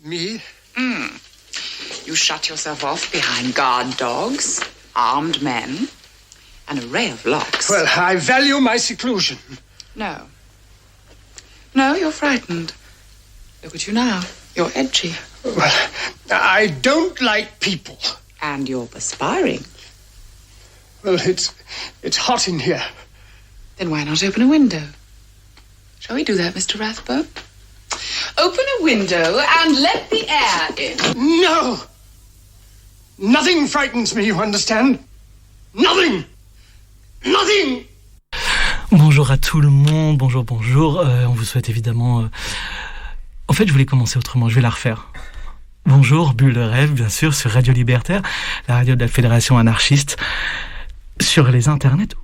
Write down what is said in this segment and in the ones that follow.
Me? You shut yourself off behind guard dogs, armed men, an array of locks. Well, I value my seclusion. No. No, you're frightened. Look at you now. You're edgy. Well, I don't like people. And you're perspiring. Well, it's hot in here. Then why not open a window? Shall we do that, Mr. Rathbone? Open a window and let the air in. No! Nothing frightens me, you understand? Nothing! Nothing! Bonjour à tout le monde, bonjour. On vous souhaite évidemment... En fait, je voulais commencer autrement, je vais la refaire. Bonjour, Bulle de Rêve, bien sûr, sur Radio Libertaire, la radio de la Fédération anarchiste, sur les internets,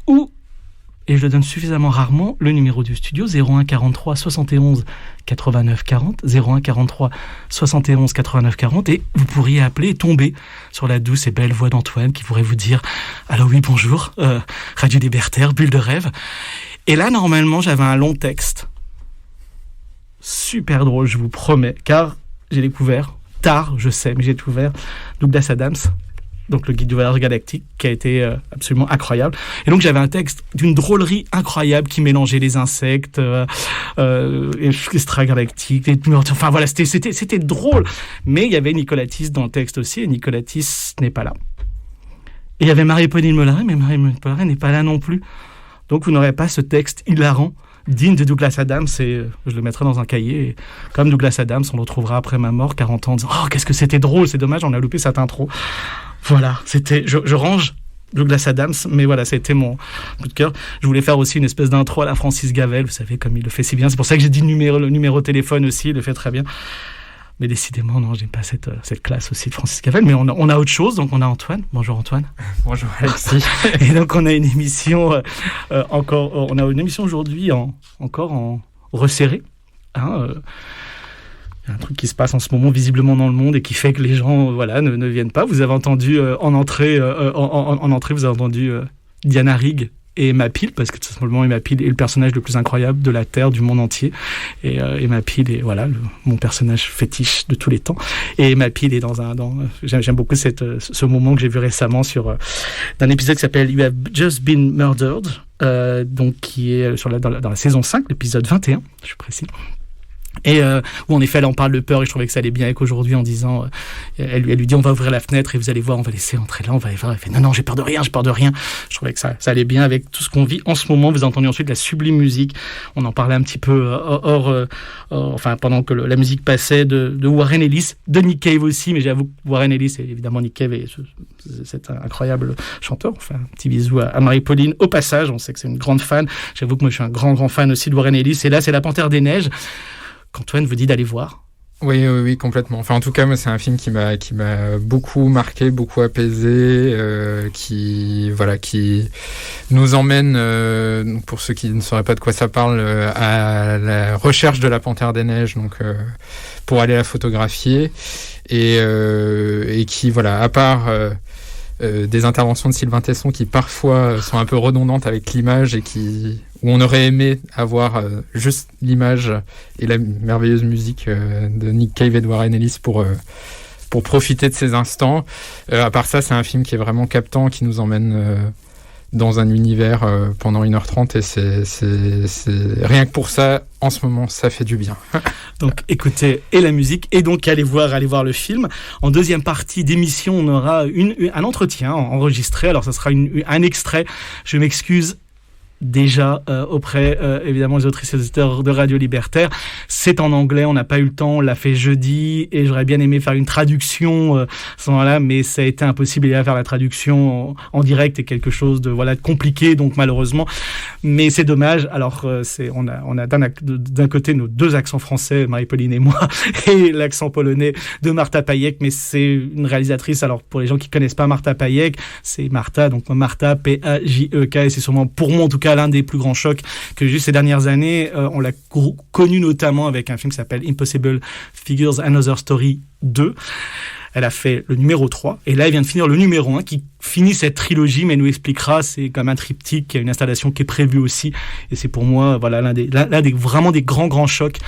et je le donne suffisamment rarement, le numéro du studio, 01 43 71 89 40, 01 43 71 89 40, et vous pourriez appeler et tomber sur la douce et belle voix d'Antoine qui pourrait vous dire « Allô, oui, bonjour, Radio Libertaire, Bulle de Rêve ». Et là, normalement, j'avais un long texte, super drôle, je vous promets, car j'ai découvert, tard, je sais, mais j'ai découvert Douglas Adams, donc le guide du voyage galactique, qui a été absolument incroyable. Et donc j'avais un texte d'une drôlerie incroyable qui mélangeait les insectes, extragalactiques, enfin voilà, c'était drôle. Mais il y avait Nicolas Thiss dans le texte aussi, et Nicolas Thiss n'est pas là. Et il y avait Marie-Pauline Mollaret, mais Marie-Pauline Mollaret n'est pas là non plus. Donc vous n'aurez pas ce texte hilarant, digne de Douglas Adams, et je le mettrai dans un cahier. Et comme Douglas Adams, on le retrouvera après ma mort, 40 ans, en disant « Oh, qu'est-ce que c'était drôle, c'est dommage, on a loupé cette intro ». Voilà, c'était, je range Douglas Adams, mais voilà, c'était mon coup de cœur. Je voulais faire aussi une espèce d'intro à la Francis Gavel, vous savez, comme il le fait si bien. C'est pour ça que j'ai dit le numéro de téléphone aussi, il le fait très bien. Mais décidément, non, j'aime pas cette classe aussi de Francis Gavel. Mais on a autre chose, donc on a Antoine. Bonjour Antoine. Bonjour Alexis. Et donc on a une émission on a une émission aujourd'hui encore en resserré. Il y a un truc qui se passe en ce moment visiblement dans le monde et qui fait que les gens ne viennent pas. Vous avez entendu en entrée, vous avez entendu Diana Rigg et Emma Peel, parce que tout simplement Emma Peel est le personnage le plus incroyable de la Terre, du monde entier. Et Emma Peel est mon personnage fétiche de tous les temps. Et Emma Peel est j'aime beaucoup ce moment que j'ai vu récemment d'un épisode qui s'appelle You Have Just Been Murdered, donc qui est dans la saison 5, l'épisode 21, je suis précis. Et où en effet elle en parle de peur, et je trouvais que ça allait bien avec aujourd'hui en disant elle lui dit on va ouvrir la fenêtre et vous allez voir, on va laisser entrer là, on va aller voir. Elle fait non, j'ai peur de rien. Je trouvais que ça allait bien avec tout ce qu'on vit en ce moment. Vous avez entendu ensuite la sublime musique, on en parlait un petit peu pendant que la musique passait, de Warren Ellis, de Nick Cave aussi, mais j'avoue que Warren Ellis et évidemment Nick Cave c'est un incroyable chanteur. Enfin, un petit bisou à Marie-Pauline au passage, on sait que c'est une grande fan. J'avoue que moi je suis un grand fan aussi de Warren Ellis, et là c'est La Panthère des Neiges qu'Antoine vous dit d'aller voir. Oui, complètement. Enfin, en tout cas, moi, c'est un film qui m'a beaucoup marqué, beaucoup apaisé, qui nous emmène, pour ceux qui ne sauraient pas de quoi ça parle, à la recherche de la Panthère des Neiges, donc pour aller la photographier, et qui, à part des interventions de Sylvain Tesson qui parfois sont un peu redondantes avec l'image et où on aurait aimé avoir juste l'image et la merveilleuse musique de Nick Cave et de Warren Ellis pour profiter de ces instants. À part ça, c'est un film qui est vraiment captant, qui nous emmène dans un univers pendant 1h30, et c'est rien que pour ça, en ce moment, ça fait du bien. Donc écoutez, et la musique, et donc allez voir le film. En deuxième partie d'émission, on aura un entretien enregistré. Alors ça sera un extrait, je m'excuse déjà auprès évidemment des autrices et des auditeurs de Radio Libertaire. C'est en anglais, on n'a pas eu le temps, on l'a fait jeudi, et j'aurais bien aimé faire une traduction à ce moment-là, mais ça a été impossible à faire. La traduction en direct est quelque chose de compliqué, donc malheureusement, mais c'est dommage. Alors on a d'un côté nos deux accents français, Marie-Pauline et moi, et l'accent polonais de Marta Pajek, mais c'est une réalisatrice. Alors pour les gens qui connaissent pas Marta Pajek, c'est Marta, donc Marta Pajek, et c'est sûrement pour moi en tout cas l'un des plus grands chocs que j'ai eu ces dernières années. On l'a connu notamment avec un film qui s'appelle Impossible Figures, Another Story 2. Elle a fait le numéro 3, et là, elle vient de finir le numéro 1, qui finit cette trilogie, mais elle nous expliquera, c'est comme un triptyque, il y a une installation qui est prévue aussi, et c'est pour moi, voilà, l'un des vraiment des grands chocs,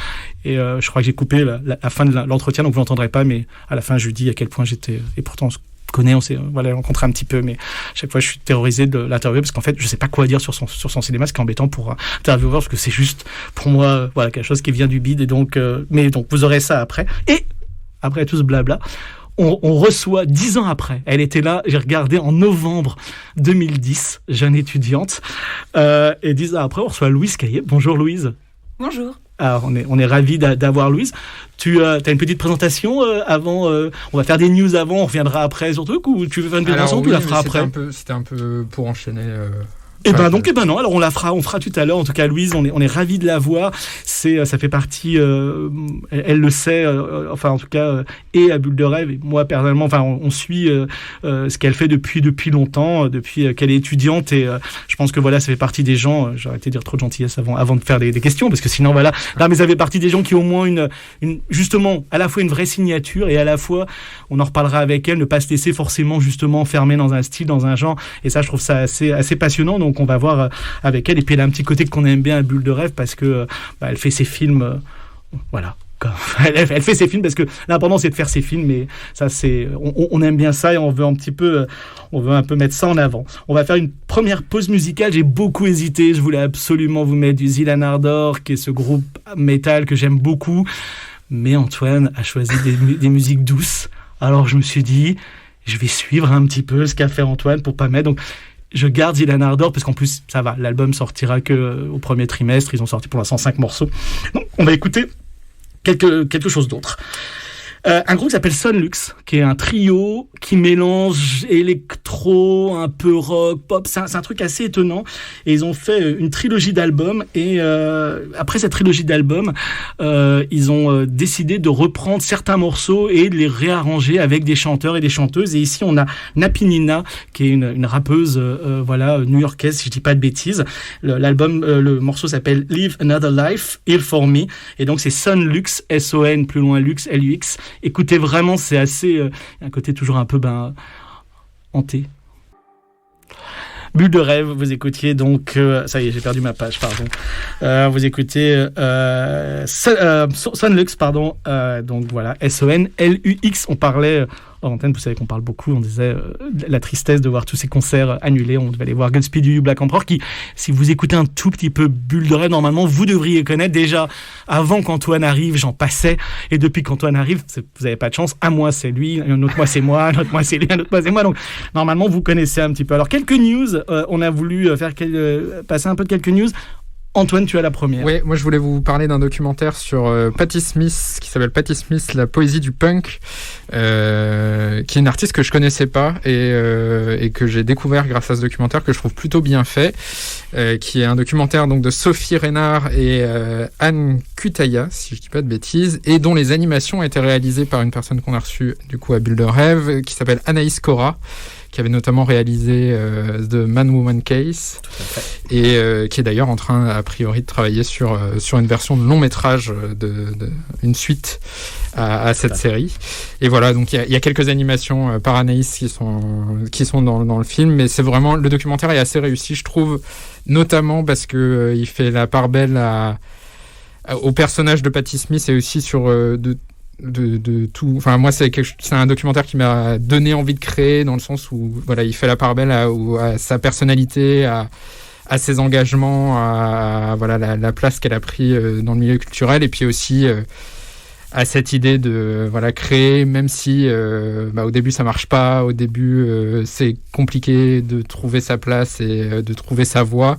et je crois que j'ai coupé la fin de l'entretien, donc vous l'entendrez pas, mais à la fin, je lui dis à quel point j'étais, et pourtant, on s'est rencontré un petit peu, mais à chaque fois je suis terrorisé de l'interviewer parce qu'en fait je sais pas quoi dire sur son cinéma, ce qui est embêtant pour un intervieweur parce que c'est juste pour moi voilà quelque chose qui vient du bide, et donc mais donc vous aurez ça après, et après tout ce blabla on reçoit 10 ans après, elle était là, j'ai regardé en novembre 2010, jeune étudiante, et 10 ans après on reçoit Louise Caillé. Bonjour Louise. Bonjour. Alors, on est ravis d'avoir Louise. Tu as une petite présentation avant. On va faire des news avant, on reviendra après sur truc, ou tu veux faire une présentation, ou tu la feras après. C'était un peu pour enchaîner. Non. Alors on fera tout à l'heure. En tout cas, Louise, on est ravis de la voir. Ça fait partie. Elle le sait. Enfin, en tout cas, et à Bulle de Rêve. Et moi personnellement, enfin, on suit ce qu'elle fait depuis longtemps, depuis qu'elle est étudiante. Et je pense que voilà, ça fait partie des gens. J'ai arrêté de dire trop de gentillesse avant de faire des questions, parce que sinon voilà. Non, mais ça fait partie des gens qui ont au moins justement à la fois une vraie signature, et à la fois, on en reparlera avec elle, ne pas se laisser forcément justement enfermer dans un style, dans un genre. Et ça, je trouve ça assez passionnant. Donc on va voir avec elle, et puis elle a un petit côté qu'on aime bien à Bulle de Rêve, parce que elle fait ses films voilà, elle fait ses films parce que l'important c'est de faire ses films, mais ça c'est on aime bien ça, et on veut un peu mettre ça en avant. On va faire une première pause musicale. J'ai beaucoup hésité, je voulais absolument vous mettre du Zilan Ardor, qui est ce groupe métal que j'aime beaucoup, mais Antoine a choisi des musiques douces, alors je me suis dit je vais suivre un petit peu ce qu'a fait Antoine pour pas mettre, donc je garde Zilan Ardor parce qu'en plus, ça va, l'album sortira que au premier trimestre. Ils ont sorti pour l'instant 5 morceaux. Donc, on va écouter quelque chose d'autre. Un groupe qui s'appelle Sonlux, qui est un trio qui mélange électro, un peu rock, pop. C'est un truc assez étonnant. Et ils ont fait une trilogie d'albums. Et après cette trilogie d'albums, ils ont décidé de reprendre certains morceaux et de les réarranger avec des chanteurs et des chanteuses. Et ici, on a Napinina, qui est une rappeuse new-yorkaise, si je dis pas de bêtises. Le morceau s'appelle Live Another Life, Heal For Me. Et donc, c'est Sonlux, S-O-N, plus loin Lux, L-U-X. Écoutez, vraiment, c'est assez... un côté toujours un peu hanté. Bulle de Rêve, vous écoutiez donc... ça y est, j'ai perdu ma page, pardon. Vous écoutez Sonlux, pardon. Donc voilà, S-O-N-L-U-X. On parlait... en antenne, vous savez qu'on parle beaucoup, on disait la tristesse de voir tous ces concerts annulés. On devait aller voir Godspeed You, Black Emperor, qui, si vous écoutez un tout petit peu Bulle de Rêve, normalement, vous devriez connaître. Déjà, avant qu'Antoine arrive, j'en passais. Et depuis qu'Antoine arrive, vous n'avez pas de chance. Un mois, c'est lui, un autre mois, c'est moi, un autre mois, c'est lui, un autre mois, c'est moi. Donc, normalement, vous connaissez un petit peu. Alors, quelques news. On a voulu passer un peu de quelques news. Antoine, tu as la première. Oui, moi je voulais vous parler d'un documentaire sur Patti Smith, qui s'appelle Patti Smith, la poésie du punk, qui est une artiste que je connaissais pas et que j'ai découvert grâce à ce documentaire, que je trouve plutôt bien fait, qui est un documentaire donc de Sophie Reynard et Anne Kutaya, si je dis pas de bêtises, et dont les animations ont été réalisées par une personne qu'on a reçue du coup à Bulle de Rêve, qui s'appelle Anaïs Cora, qui avait notamment réalisé The Man Woman Case, et qui est d'ailleurs en train a priori de travailler sur une version de long métrage, une suite à cette série. Et voilà, donc il y a quelques animations par Anaïs qui sont dans le film, mais c'est vraiment, le documentaire est assez réussi, je trouve, notamment parce que il fait la part belle au personnage de Patti Smith, et aussi sur de tout. Enfin, moi, c'est un documentaire qui m'a donné envie de créer, dans le sens où voilà, il fait la part belle à sa personnalité, à ses engagements, à voilà la place qu'elle a pris dans le milieu culturel, et puis aussi à cette idée de voilà créer, même si au début ça marche pas, au début c'est compliqué de trouver sa place et de trouver sa voie.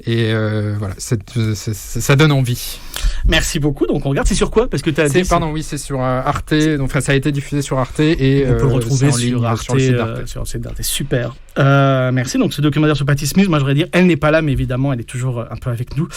Et voilà, ça donne envie. Merci beaucoup. Donc on regarde, c'est sur quoi? Parce que c'est sur Arte. Donc ça a été diffusé sur Arte, et on peut le retrouver sur Arte, sur le site d'Arte. Sur le site d'Arte. Super. Merci. Donc ce documentaire sur Patti Smith, moi je voudrais dire, elle n'est pas là, mais évidemment elle est toujours un peu avec nous.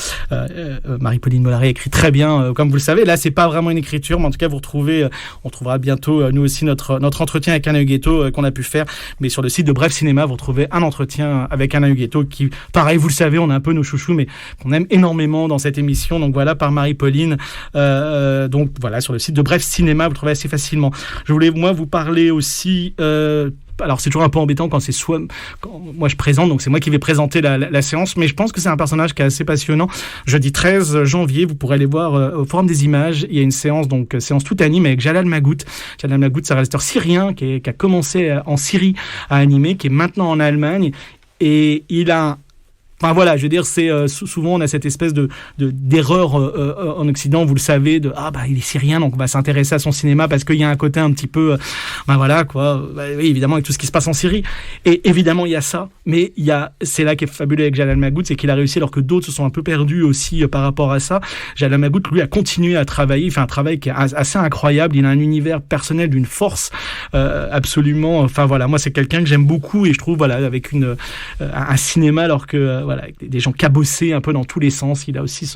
Marie-Pauline Mollary écrit très bien, comme vous le savez. Là c'est pas vraiment une écriture, mais en tout cas on trouvera bientôt nous aussi notre entretien avec Anna Huguetto qu'on a pu faire. Mais sur le site de Bref Cinéma, vous retrouvez un entretien avec Anna Huguetto qui, pareil, vous le savez, on a un peu peu nos chouchous, mais qu'on aime énormément dans cette émission. Donc voilà, par Marie-Pauline. Donc voilà, sur le site de Bref Cinéma, vous le trouvez assez facilement. Je voulais, moi, vous parler aussi... alors c'est toujours un peu embêtant quand moi je présente, donc c'est moi qui vais présenter la séance, mais je pense que c'est un personnage qui est assez passionnant. Jeudi 13 janvier, vous pourrez aller voir au Forum des Images, il y a une séance, donc séance tout anime avec Jalal Magout. Jalal Magout, c'est un réalisateur syrien qui a commencé en Syrie à animer, qui est maintenant en Allemagne, et il a... Enfin voilà, je veux dire, c'est souvent on a cette espèce d'erreur en Occident, vous le savez, il est syrien, donc on va s'intéresser à son cinéma parce qu'il y a un côté un petit peu, voilà quoi. Oui, évidemment, avec tout ce qui se passe en Syrie, et évidemment il y a ça, mais c'est là qui est fabuleux avec Jalal Magout, c'est qu'il a réussi alors que d'autres se sont un peu perdus aussi par rapport à ça. Jalal Magout, lui, a continué à travailler, il fait un travail qui est assez incroyable. Il a un univers personnel d'une force absolument. Enfin voilà, moi c'est quelqu'un que j'aime beaucoup et je trouve avec un cinéma alors que avec des gens cabossés un peu dans tous les sens. Il a aussi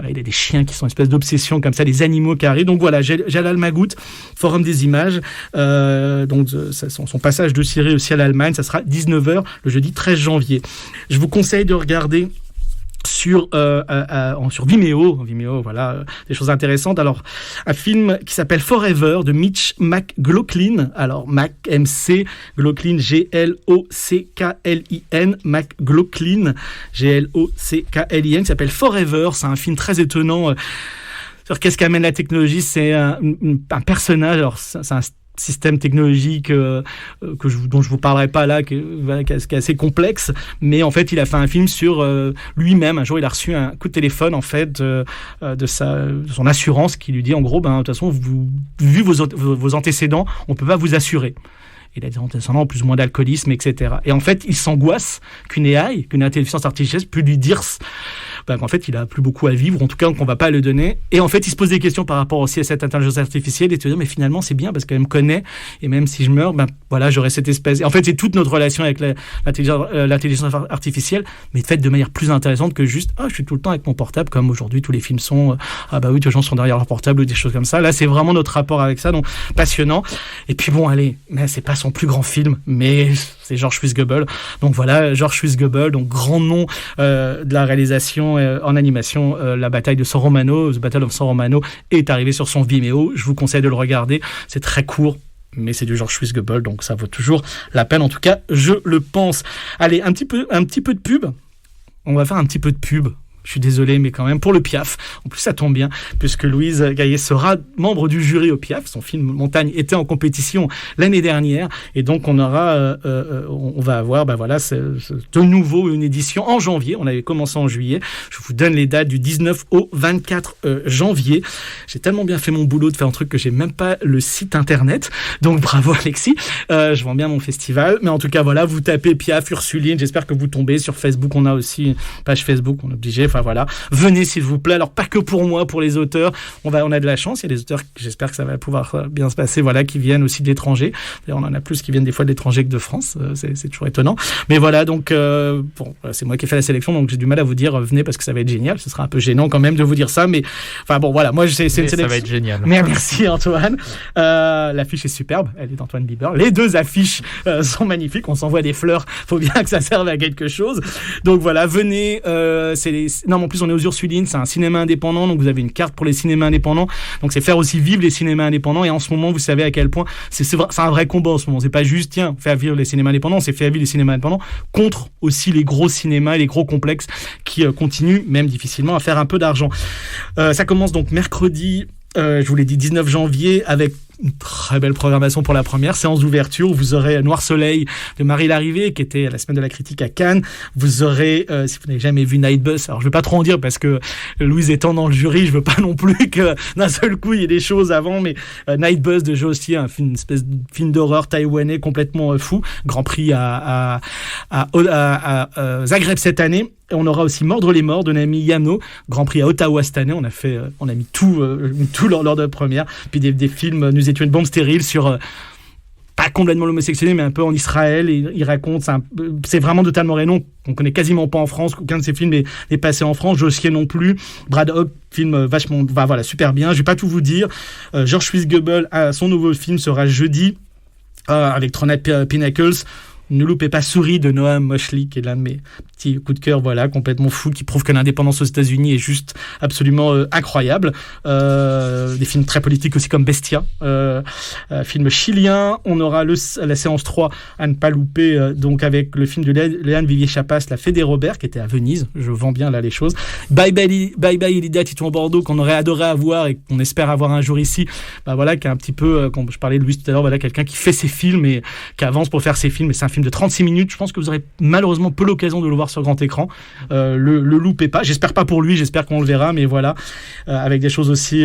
il a des chiens qui sont une espèce d'obsession comme ça, des animaux qui arrivent. Donc voilà, Jalal Magout, Forum des Images. Donc son passage de Syrie aussi à l'Allemagne, ça sera 19h le jeudi 13 janvier. Je vous conseille de regarder sur Vimeo, voilà, des choses intéressantes. Alors, un film qui s'appelle Forever de Mitch McLaughlin. Alors, MC, Glocklin, G-L-O-C-K-L-I-N, McLaughlin, G-L-O-C-K-L-I-N, qui s'appelle Forever. C'est un film très étonnant sur qu'est-ce qu'amène la technologie. C'est un personnage, alors c'est un système technologique dont je vous parlerai pas là, qui est assez complexe, mais en fait il a fait un film sur lui-même. Un jour il a reçu un coup de téléphone en fait de son assurance qui lui dit en gros de toute façon vu vos antécédents on peut pas vous assurer. Il a des antécédents plus ou moins d'alcoolisme, etc. Et en fait, il s'angoisse qu'une AI, qu'une intelligence artificielle, peut lui dire qu'en fait, il a plus beaucoup à vivre, en tout cas, qu'on va pas le donner. Et en fait, il se pose des questions par rapport aussi à cette intelligence artificielle et se dire, mais finalement, c'est bien parce qu'elle me connaît. Et même si je meurs, j'aurai cette espèce. Et en fait, c'est toute notre relation avec l'intelligence artificielle, mais faite de manière plus intéressante que juste, je suis tout le temps avec mon portable, comme aujourd'hui, tous les films sont, oui, les gens sont derrière leur portable ou des choses comme ça. Là, c'est vraiment notre rapport avec ça, donc passionnant. Et puis mais c'est pas son plus grand film, mais c'est George Schwitzgebel. Donc voilà, George Schwitzgebel, donc grand nom de la réalisation en animation. La bataille de San Romano, The Battle of San Romano, est arrivé sur son Vimeo. Je vous conseille de le regarder. C'est très court, mais c'est du George Schwitzgebel, donc ça vaut toujours la peine. En tout cas, je le pense. Allez, un petit peu de pub. On va faire un petit peu de pub. Je suis désolé, mais quand même, pour le Piaf. En plus, ça tombe bien, puisque Louise Gaillet sera membre du jury au Piaf. Son film Montagne était en compétition l'année dernière. Et donc, on va avoir, de nouveau une édition en janvier. On avait commencé en juillet. Je vous donne les dates du 19 au 24 janvier. J'ai tellement bien fait mon boulot de faire un truc que j'ai même pas le site internet. Donc, bravo, Alexis. Je vends bien mon festival. Mais en tout cas, voilà, vous tapez Piaf, Ursuline. J'espère que vous tombez sur Facebook. On a aussi une page Facebook. On est obligé. Enfin voilà, venez s'il vous plaît. Alors pas que pour moi, pour les auteurs, on a de la chance. Il y a des auteurs, j'espère que ça va pouvoir bien se passer, voilà, qui viennent aussi de l'étranger. D'ailleurs, on en a plus qui viennent des fois de l'étranger que de France. C'est toujours étonnant. Mais voilà, donc c'est moi qui ai fait la sélection, donc j'ai du mal à vous dire venez parce que ça va être génial. Ce sera un peu gênant quand même de vous dire ça, mais enfin bon voilà, moi c'est une sélection. Ça va être génial. Mais merci Antoine. L'affiche est superbe. Elle est d'Antoine Bieber. Les deux affiches sont magnifiques. On s'envoie des fleurs. Faut bien que ça serve à quelque chose. Donc voilà, venez. Non, mais en plus on est aux Ursulines, c'est un cinéma indépendant, donc vous avez une carte pour les cinémas indépendants, donc c'est faire aussi vivre les cinémas indépendants. Et en ce moment, vous savez à quel point c'est un vrai combat en ce moment. C'est pas juste tiens, faire vivre les cinémas indépendants, c'est faire vivre les cinémas indépendants contre aussi les gros cinémas et les gros complexes qui continuent, même difficilement, à faire un peu d'argent. Ça commence donc mercredi, je vous l'ai dit, 19 janvier, avec une très belle programmation pour la première séance d'ouverture. Vous aurez Noir Soleil de Marie Larrivée, qui était à la semaine de la critique à Cannes. Vous aurez, si vous n'avez jamais vu Night Bus, alors je ne vais pas trop en dire parce que Louise étant dans le jury, je ne veux pas non plus que d'un seul coup il y ait des choses avant, mais Night Bus de Joe Stier, une espèce de film d'horreur taïwanais complètement fou. Grand prix à Zagreb cette année. Et on aura aussi Mordre les morts de Nami Yano, Grand Prix à Ottawa cette année. On a mis tout lors de la première. Puis des films, Nous étions une bombe stérile sur pas complètement l'homosexualité, mais un peu en Israël. Et il raconte, c'est vraiment de Tal Moreno qu'on connaît quasiment pas en France. Aucun de ces films n'est passé en France. Jossier non plus. Brad Hope, film vachement, voilà, super bien. Je vais pas tout vous dire. George Schwitzgebel, son nouveau film sera jeudi avec Tronat Pinnacles. Ne loupez pas Souris de Noam Mosley, qui est l'un de mes petits coups de cœur, voilà, complètement fou, qui prouve que l'indépendance aux États-Unis est juste absolument incroyable. Des films très politiques aussi comme Bestia, film chilien. On aura la séance 3 à ne pas louper, donc avec le film de Léane Vivier-Chapas, La Fée des Robert, qui était à Venise. Je vends bien là les choses. Bye Bye Elida, Titouan Bordeaux, qu'on aurait adoré avoir et qu'on espère avoir un jour ici. Bah voilà, qui est un petit peu, quand je parlais de Louis tout à l'heure, voilà, quelqu'un qui fait ses films et qui avance pour faire ses films. Et c'est un film de 36 minutes. Je pense que vous aurez malheureusement peu l'occasion de le voir sur grand écran. Le loupez pas. J'espère pas pour lui, j'espère qu'on le verra, mais voilà, avec des choses aussi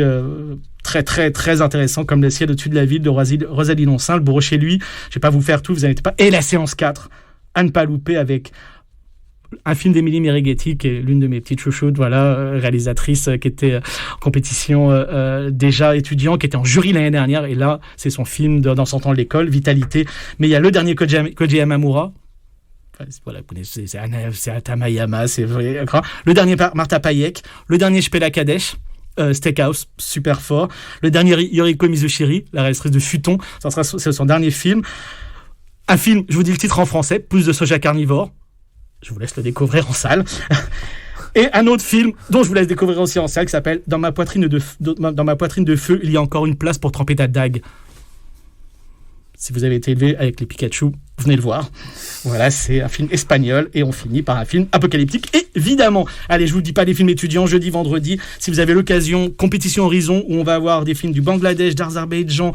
très très très intéressantes comme Le ciel au-dessus de la ville de Rosalie Lonsin, Le bourreau chez lui. Je vais pas vous faire tout, vous inquiétez pas. Et la séance 4 à ne pas louper, avec un film d'Émilie Merighetti, qui est l'une de mes petites chouchoutes, voilà, réalisatrice qui était en compétition déjà étudiant, qui était en jury l'année dernière, et là, c'est son film dans son temps de l'école, Vitalité. Mais il y a le dernier Koji Yamamura, voilà, vous connaissez, c'est Atamayama, c'est vrai, le dernier Martha Payek, le dernier Shpela Kadesh, Steakhouse, super fort, le dernier Yoriko Mizushiri, la réalisatrice de Futon, c'est son dernier film. Un film, je vous dis le titre en français, Plus de soja carnivore. Je vous laisse le découvrir en salle. Et un autre film dont je vous laisse découvrir aussi en salle, qui s'appelle Dans ma poitrine de feu, il y a encore une place pour tremper ta dague. Si vous avez été élevé avec les Pikachu, venez le voir. Voilà, c'est un film espagnol et on finit par un film apocalyptique, évidemment. Allez, je vous dis pas les films étudiants, jeudi, vendredi. Si vous avez l'occasion, Compétition Horizon, où on va avoir des films du Bangladesh, d'Azerbaïdjan,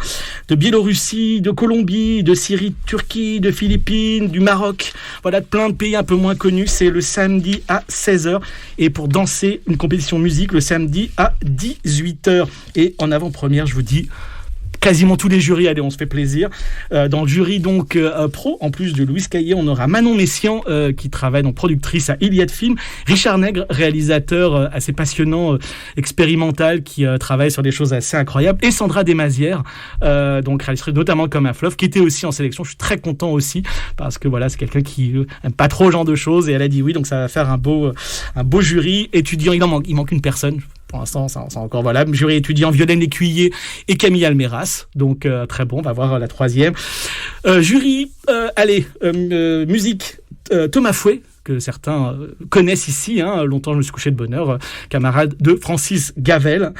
de Biélorussie, de Colombie, de Syrie, Turquie, de Philippines, du Maroc. Voilà, plein de pays un peu moins connus. C'est le samedi à 16h. Et pour danser, une compétition musique le samedi à 18h. Et en avant-première, je vous dis, quasiment tous les jurys, allez, on se fait plaisir. Dans le jury donc pro, en plus de Louise Caillé, on aura Manon Messian qui travaille donc productrice à Iliad Film, Richard Nègre, réalisateur assez passionnant, expérimental, qui travaille sur des choses assez incroyables, et Sandra Desmazières, donc réalisatrice notamment Comme un fleuve, qui était aussi en sélection. Je suis très content aussi parce que voilà, c'est quelqu'un qui aime pas trop ce genre de choses, et elle a dit oui, donc ça va faire un beau jury étudiant. Il manque une personne. Pour l'instant, c'est encore voilà. Jury étudiant, Violaine Lécuyer et Camille Almeras. Donc, très bon, on va voir la troisième. Jury, musique, Thomas Fouet, que certains connaissent ici. Longtemps, je me suis couché de bonne heure. Camarade de Francis Gavel.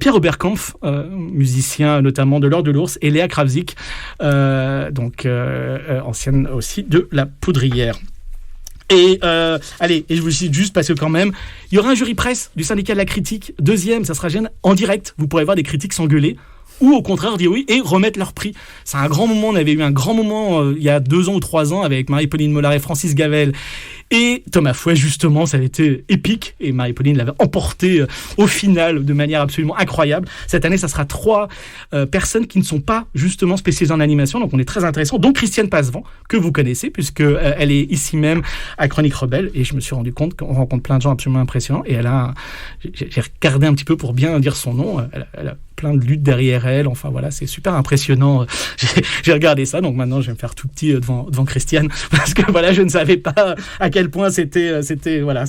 Pierre Oberkampf, musicien notamment de L'Heure de l'Ours. Et Léa Kravzik, ancienne aussi de La Poudrière. Et et je vous cite juste parce que quand même, il y aura un jury presse du syndicat de la critique. Deuxième, ça sera en direct. Vous pourrez voir des critiques s'engueuler ou au contraire dire oui et remettre leur prix. C'est un grand moment. On avait eu un grand moment il y a 2 ans ou 3 ans avec Marie-Pauline Mollard et Francis Gavel et Thomas Fouet, justement. Ça avait été épique et Marie-Pauline l'avait emporté au final de manière absolument incroyable. Cette année, ça sera 3 personnes qui ne sont pas justement spécialisées en animation, donc on est très intéressant. Donc Christiane Passevant, que vous connaissez puisque elle est ici même à Chronique Rebelle, et je me suis rendu compte qu'on rencontre plein de gens absolument impressionnants, et elle a j'ai regardé un petit peu pour bien dire son nom, elle a plein de luttes derrière elle, enfin voilà, c'est super impressionnant. J'ai regardé ça, donc maintenant je vais me faire tout petit devant Christiane, parce que voilà, je ne savais pas à quel point c'était voilà,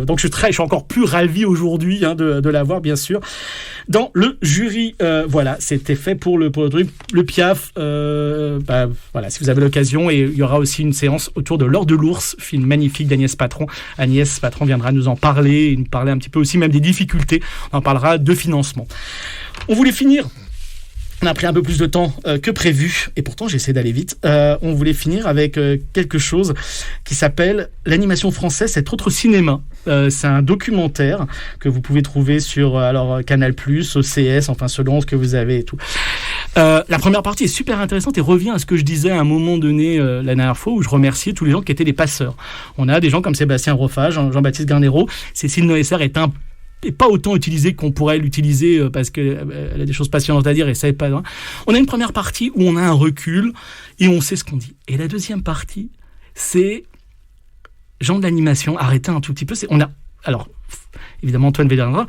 donc je suis encore plus ravi aujourd'hui de l'avoir, bien sûr. Dans le jury, voilà, c'était fait pour le truc, le Piaf, voilà, si vous avez l'occasion, et il y aura aussi une séance autour de L'Heure de l'Ours, film magnifique d'Agnès Patron. Agnès Patron viendra nous en parler, et nous parler un petit peu aussi même des difficultés. On en parlera de financement. On voulait finir, on a pris un peu plus de temps que prévu, et pourtant j'ai essayé d'aller vite. On voulait finir avec quelque chose qui s'appelle l'animation française, c'est autre cinéma. C'est un documentaire que vous pouvez trouver sur Canal+, OCS, enfin selon ce que vous avez et tout. La première partie est super intéressante et revient à ce que je disais à un moment donné la dernière fois, où je remerciais tous les gens qui étaient des passeurs. On a des gens comme Sébastien Roffage, Jean-Baptiste Garnero, Cécile Noesser est pas autant utilisée qu'on pourrait l'utiliser parce qu'elle a des choses passionnantes à dire et ça est pas. On a une première partie où on a un recul et on sait ce qu'on dit. Et la deuxième partie, c'est gens de l'animation, arrêtez un tout petit peu. Alors, évidemment, Antoine Védérindra,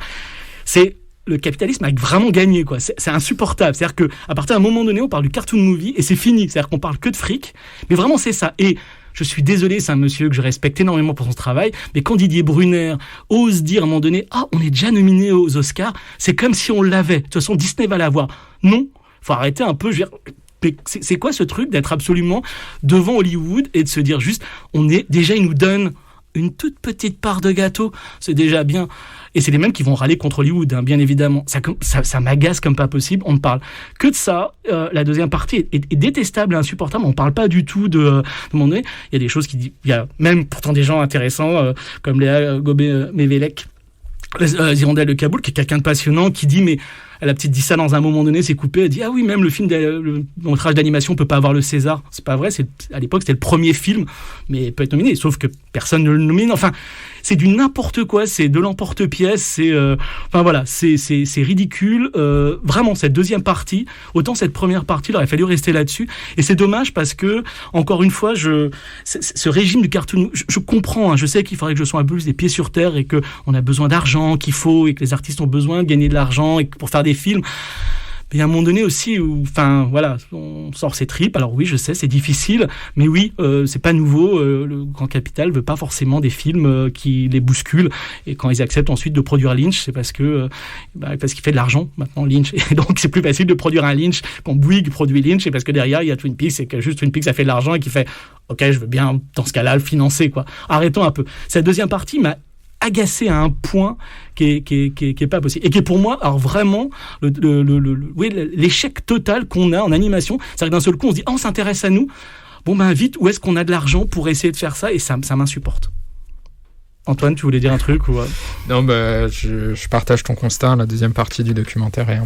c'est le capitalisme a vraiment gagné, quoi. C'est insupportable. C'est-à-dire qu'à partir d'un moment donné, on parle du cartoon movie et c'est fini. C'est-à-dire qu'on parle que de fric. Mais vraiment, c'est ça. Et je suis désolé, c'est un monsieur que je respecte énormément pour son travail, mais quand Didier Brunner ose dire à un moment donné « Ah, on est déjà nominé aux Oscars », c'est comme si on l'avait. De toute façon, Disney va l'avoir. Non, faut arrêter un peu. c'est quoi ce truc d'être absolument devant Hollywood et de se dire juste, ils nous donnent une toute petite part de gâteau, c'est déjà bien. Et c'est les mêmes qui vont râler contre Hollywood, hein, bien évidemment. Ça m'agace comme pas possible. On ne parle que de ça. La deuxième partie est détestable et insupportable. On ne parle pas du tout de mon nez. Il y a des choses il y a même pourtant des gens intéressants, comme Léa Gobet-Mévélec, les Hirondelles de Kaboul, qui est quelqu'un de passionnant, qui dit, mais elle a peut-être dit ça dans un moment donné, c'est coupé. Elle dit, ah oui, même le long-métrage d'animation peut pas avoir le César. C'est pas vrai. À l'époque, c'était le premier film, mais il peut être nominé. Sauf que personne ne le nomine. Enfin, c'est du n'importe quoi. C'est de l'emporte-pièce. C'est ridicule. Vraiment, cette deuxième partie, autant cette première partie, il aurait fallu rester là-dessus. Et c'est dommage parce que, encore une fois, ce régime du cartoon, je comprends, hein, je sais qu'il faudrait que je sois un peu plus des pieds sur terre et que on a besoin d'argent, et que les artistes ont besoin de gagner de l'argent et pour faire des films. Mais il y a un moment donné aussi où, on sort ses tripes. Alors oui, je sais, c'est difficile, mais oui, c'est pas nouveau. Le grand capital veut pas forcément des films qui les bousculent. Et quand ils acceptent ensuite de produire Lynch, c'est parce qu'il fait de l'argent maintenant, Lynch. Et donc c'est plus facile de produire un Lynch quand Bouygues produit Lynch, et parce que derrière il y a Twin Peaks, et que juste Twin Peaks ça fait de l'argent et qui fait, ok, je veux bien dans ce cas-là le financer, quoi. Arrêtons un peu. Cette deuxième partie m'a agacé à un point qui est pas possible, et qui est pour moi, alors vraiment l'échec total qu'on a en animation. C'est-à-dire que d'un seul coup on se dit, on s'intéresse à nous, bon ben vite, où est-ce qu'on a de l'argent pour essayer de faire ça, et ça m'insupporte. Antoine, tu voulais dire un truc ou... Non, je partage ton constat. La deuxième partie du documentaire est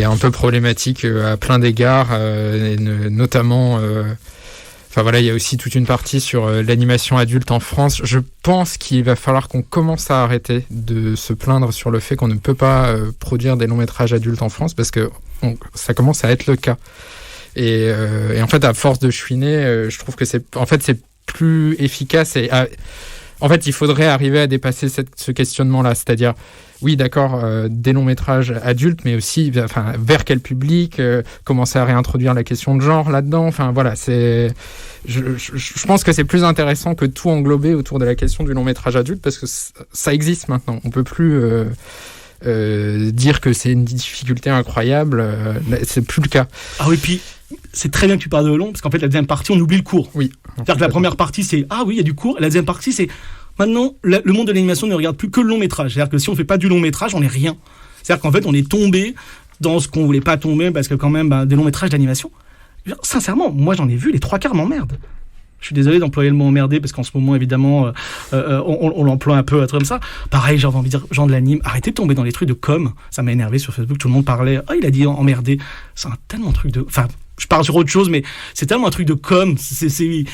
un peu problématique à plein d'égards, et notamment il y a aussi toute une partie sur l'animation adulte en France. Je pense qu'il va falloir qu'on commence à arrêter de se plaindre sur le fait qu'on ne peut pas produire des longs métrages adultes en France, parce que ça commence à être le cas. Et en fait, à force de chouiner, je trouve que c'est plus efficace. Et en fait, il faudrait arriver à dépasser ce questionnement-là, c'est-à-dire, oui, d'accord, des longs métrages adultes, mais aussi, vers quel public, commencer à réintroduire la question de genre là-dedans. Je pense que c'est plus intéressant que tout englober autour de la question du long métrage adulte, parce que ça existe maintenant. On peut plus dire que c'est une difficulté incroyable. C'est plus le cas. Ah oui, puis c'est très bien que tu parles de long, parce qu'en fait, la deuxième partie, on oublie le cours. Oui. C'est-à-dire que la première partie, c'est ah oui, il y a du cours. Et la deuxième partie, c'est maintenant, le monde de l'animation ne regarde plus que le long métrage. C'est-à-dire que si on fait pas du long métrage, on n'est rien. C'est-à-dire qu'en fait, on est tombé dans ce qu'on voulait pas tomber, parce que quand même, des longs métrages d'animation, sincèrement, moi j'en ai vu, les 3/4 m'emmerdent. Je suis désolé d'employer le mot emmerder, parce qu'en ce moment, évidemment, on l'emploie un peu comme ça. Pareil, j'ai envie de dire, gens de l'anime, arrêtez de tomber dans les trucs de com. Ça m'a énervé sur Facebook, tout le monde parlait, il a dit emmerder. C'est tellement un truc de... je parle sur autre chose, mais c'est tellement un truc de com.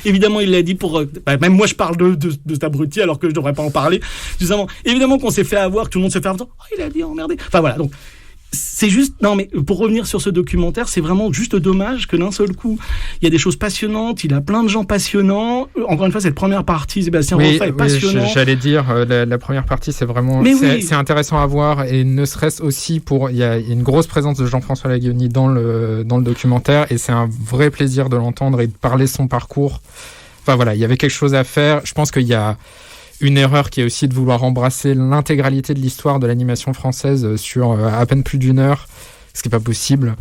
Évidemment, il l'a dit pour... même moi, je parle de cet abruti, alors que je devrais pas en parler. Justement, évidemment qu'on s'est fait avoir, que tout le monde se fait avoir. Il a dit emmerder. Voilà, donc... C'est juste, non mais pour revenir sur ce documentaire, c'est vraiment juste dommage que d'un seul coup, il y a des choses passionnantes, il a plein de gens passionnants. Encore une fois, cette première partie, Sébastien Rofa est passionnant. J'allais dire, la première partie, c'est vraiment, c'est intéressant à voir, et ne serait-ce aussi il y a une grosse présence de Jean-François Laguioni dans le documentaire, et c'est un vrai plaisir de l'entendre et de parler son parcours. Il y avait quelque chose à faire. Je pense qu'il y a une erreur qui est aussi de vouloir embrasser l'intégralité de l'histoire de l'animation française sur à peine plus d'une heure, ce qui n'est pas possible.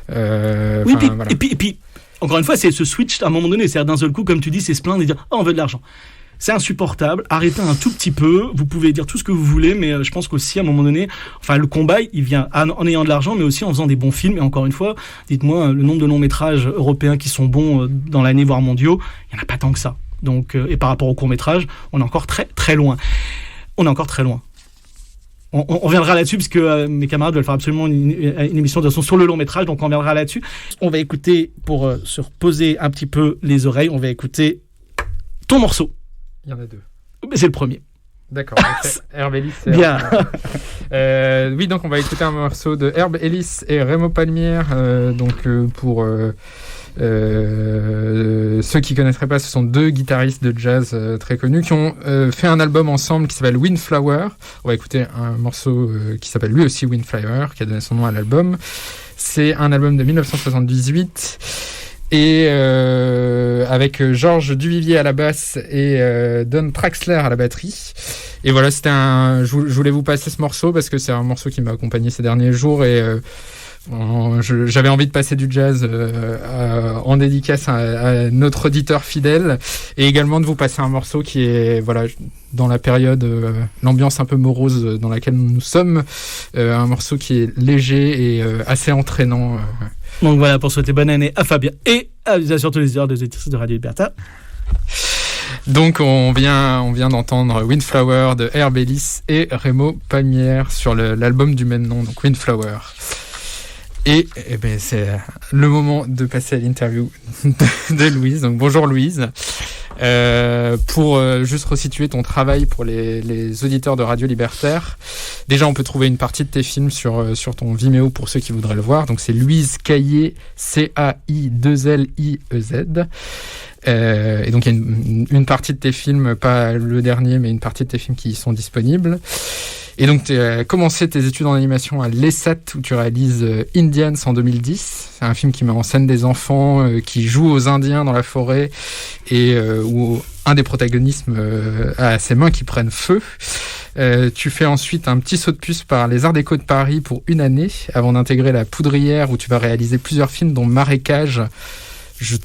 Oui, et puis, encore une fois, c'est ce switch à un moment donné. C'est-à-dire d'un seul coup, comme tu dis, c'est se plaindre et dire « on veut de l'argent ». C'est insupportable. Arrêtez un tout petit peu. Vous pouvez dire tout ce que vous voulez, mais je pense qu'aussi, à un moment donné, le combat, il vient en ayant de l'argent, mais aussi en faisant des bons films. Et encore une fois, dites-moi, le nombre de longs métrages européens qui sont bons dans l'année, voire mondiaux, il n'y en a pas tant que ça. Donc, et par rapport au court-métrage, on est encore très, très loin. On est encore très loin. On reviendra là-dessus, parce que mes camarades veulent faire absolument une émission de toute façon sur le long-métrage, donc on reviendra là-dessus. On va écouter, pour se reposer un petit peu les oreilles, on va écouter ton morceau. Il y en a deux. C'est le premier. D'accord. Herbe Ellis. Bien. Oui, donc on va écouter un morceau de Herbe Ellis et Remo Palmière. Pour... ceux qui connaîtraient pas, ce sont deux guitaristes de jazz très connus qui ont fait un album ensemble qui s'appelle Windflower. On va écouter un morceau qui s'appelle lui aussi Windflower, qui a donné son nom à l'album. C'est un album de 1978 et avec Georges Duvivier à la basse et Don Traxler à la batterie. Et voilà, je voulais vous passer ce morceau parce que c'est un morceau qui m'a accompagné ces derniers jours, et j'avais envie de passer du jazz en dédicace à notre auditeur fidèle, et également de vous passer un morceau qui est dans la période, l'ambiance un peu morose dans laquelle nous sommes, un morceau qui est léger et assez entraînant. Donc voilà, pour souhaiter bonne année à Fabien et à surtout les heures des éditrices de Radio Liberta. Donc on vient d'entendre Windflower de Herb Ellis et Remo Palmière sur l'album du même nom, donc Windflower. Et c'est le moment de passer à l'interview de Louise. Donc bonjour Louise. Pour juste resituer ton travail pour les auditeurs de Radio Libertaire, déjà on peut trouver une partie de tes films sur ton Vimeo pour ceux qui voudraient le voir. Donc c'est Louise Caillé, C-A-I-2-L-I-E-Z. Et donc il y a une partie de tes films, pas le dernier, mais une partie de tes films qui y sont disponibles. Et donc tu as commencé tes études en animation à l'ESAT où tu réalises Indians en 2010. C'est un film qui met en scène des enfants qui jouent aux Indiens dans la forêt et où un des protagonistes a ses mains qui prennent feu. Tu fais ensuite un petit saut de puce par les Arts Déco de Paris pour 1 année avant d'intégrer la Poudrière où tu vas réaliser plusieurs films dont Marécage.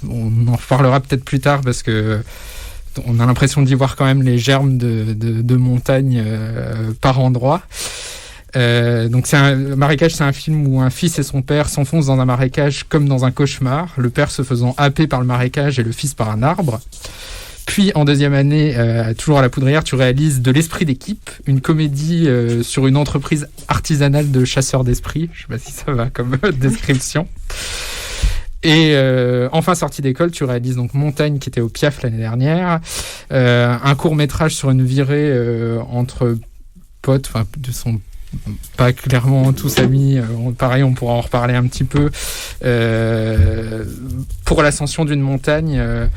On en reparlera peut-être plus tard parce que on a l'impression d'y voir quand même les germes de montagne par endroits. Donc Marécage, c'est un film où un fils et son père s'enfoncent dans un marécage comme dans un cauchemar, le père se faisant happer par le marécage et le fils par un arbre. Puis en 2e année, toujours à la Poudrière, tu réalises De l'esprit d'équipe, une comédie sur une entreprise artisanale de chasseurs d'esprits. Je sais pas si ça va comme description. Et enfin, sortie d'école, tu réalises donc Montagne qui était au Piaf l'année dernière, un court-métrage sur une virée entre potes, enfin, de son pas clairement tous amis, pareil, on pourra en reparler un petit peu, pour l'ascension d'une montagne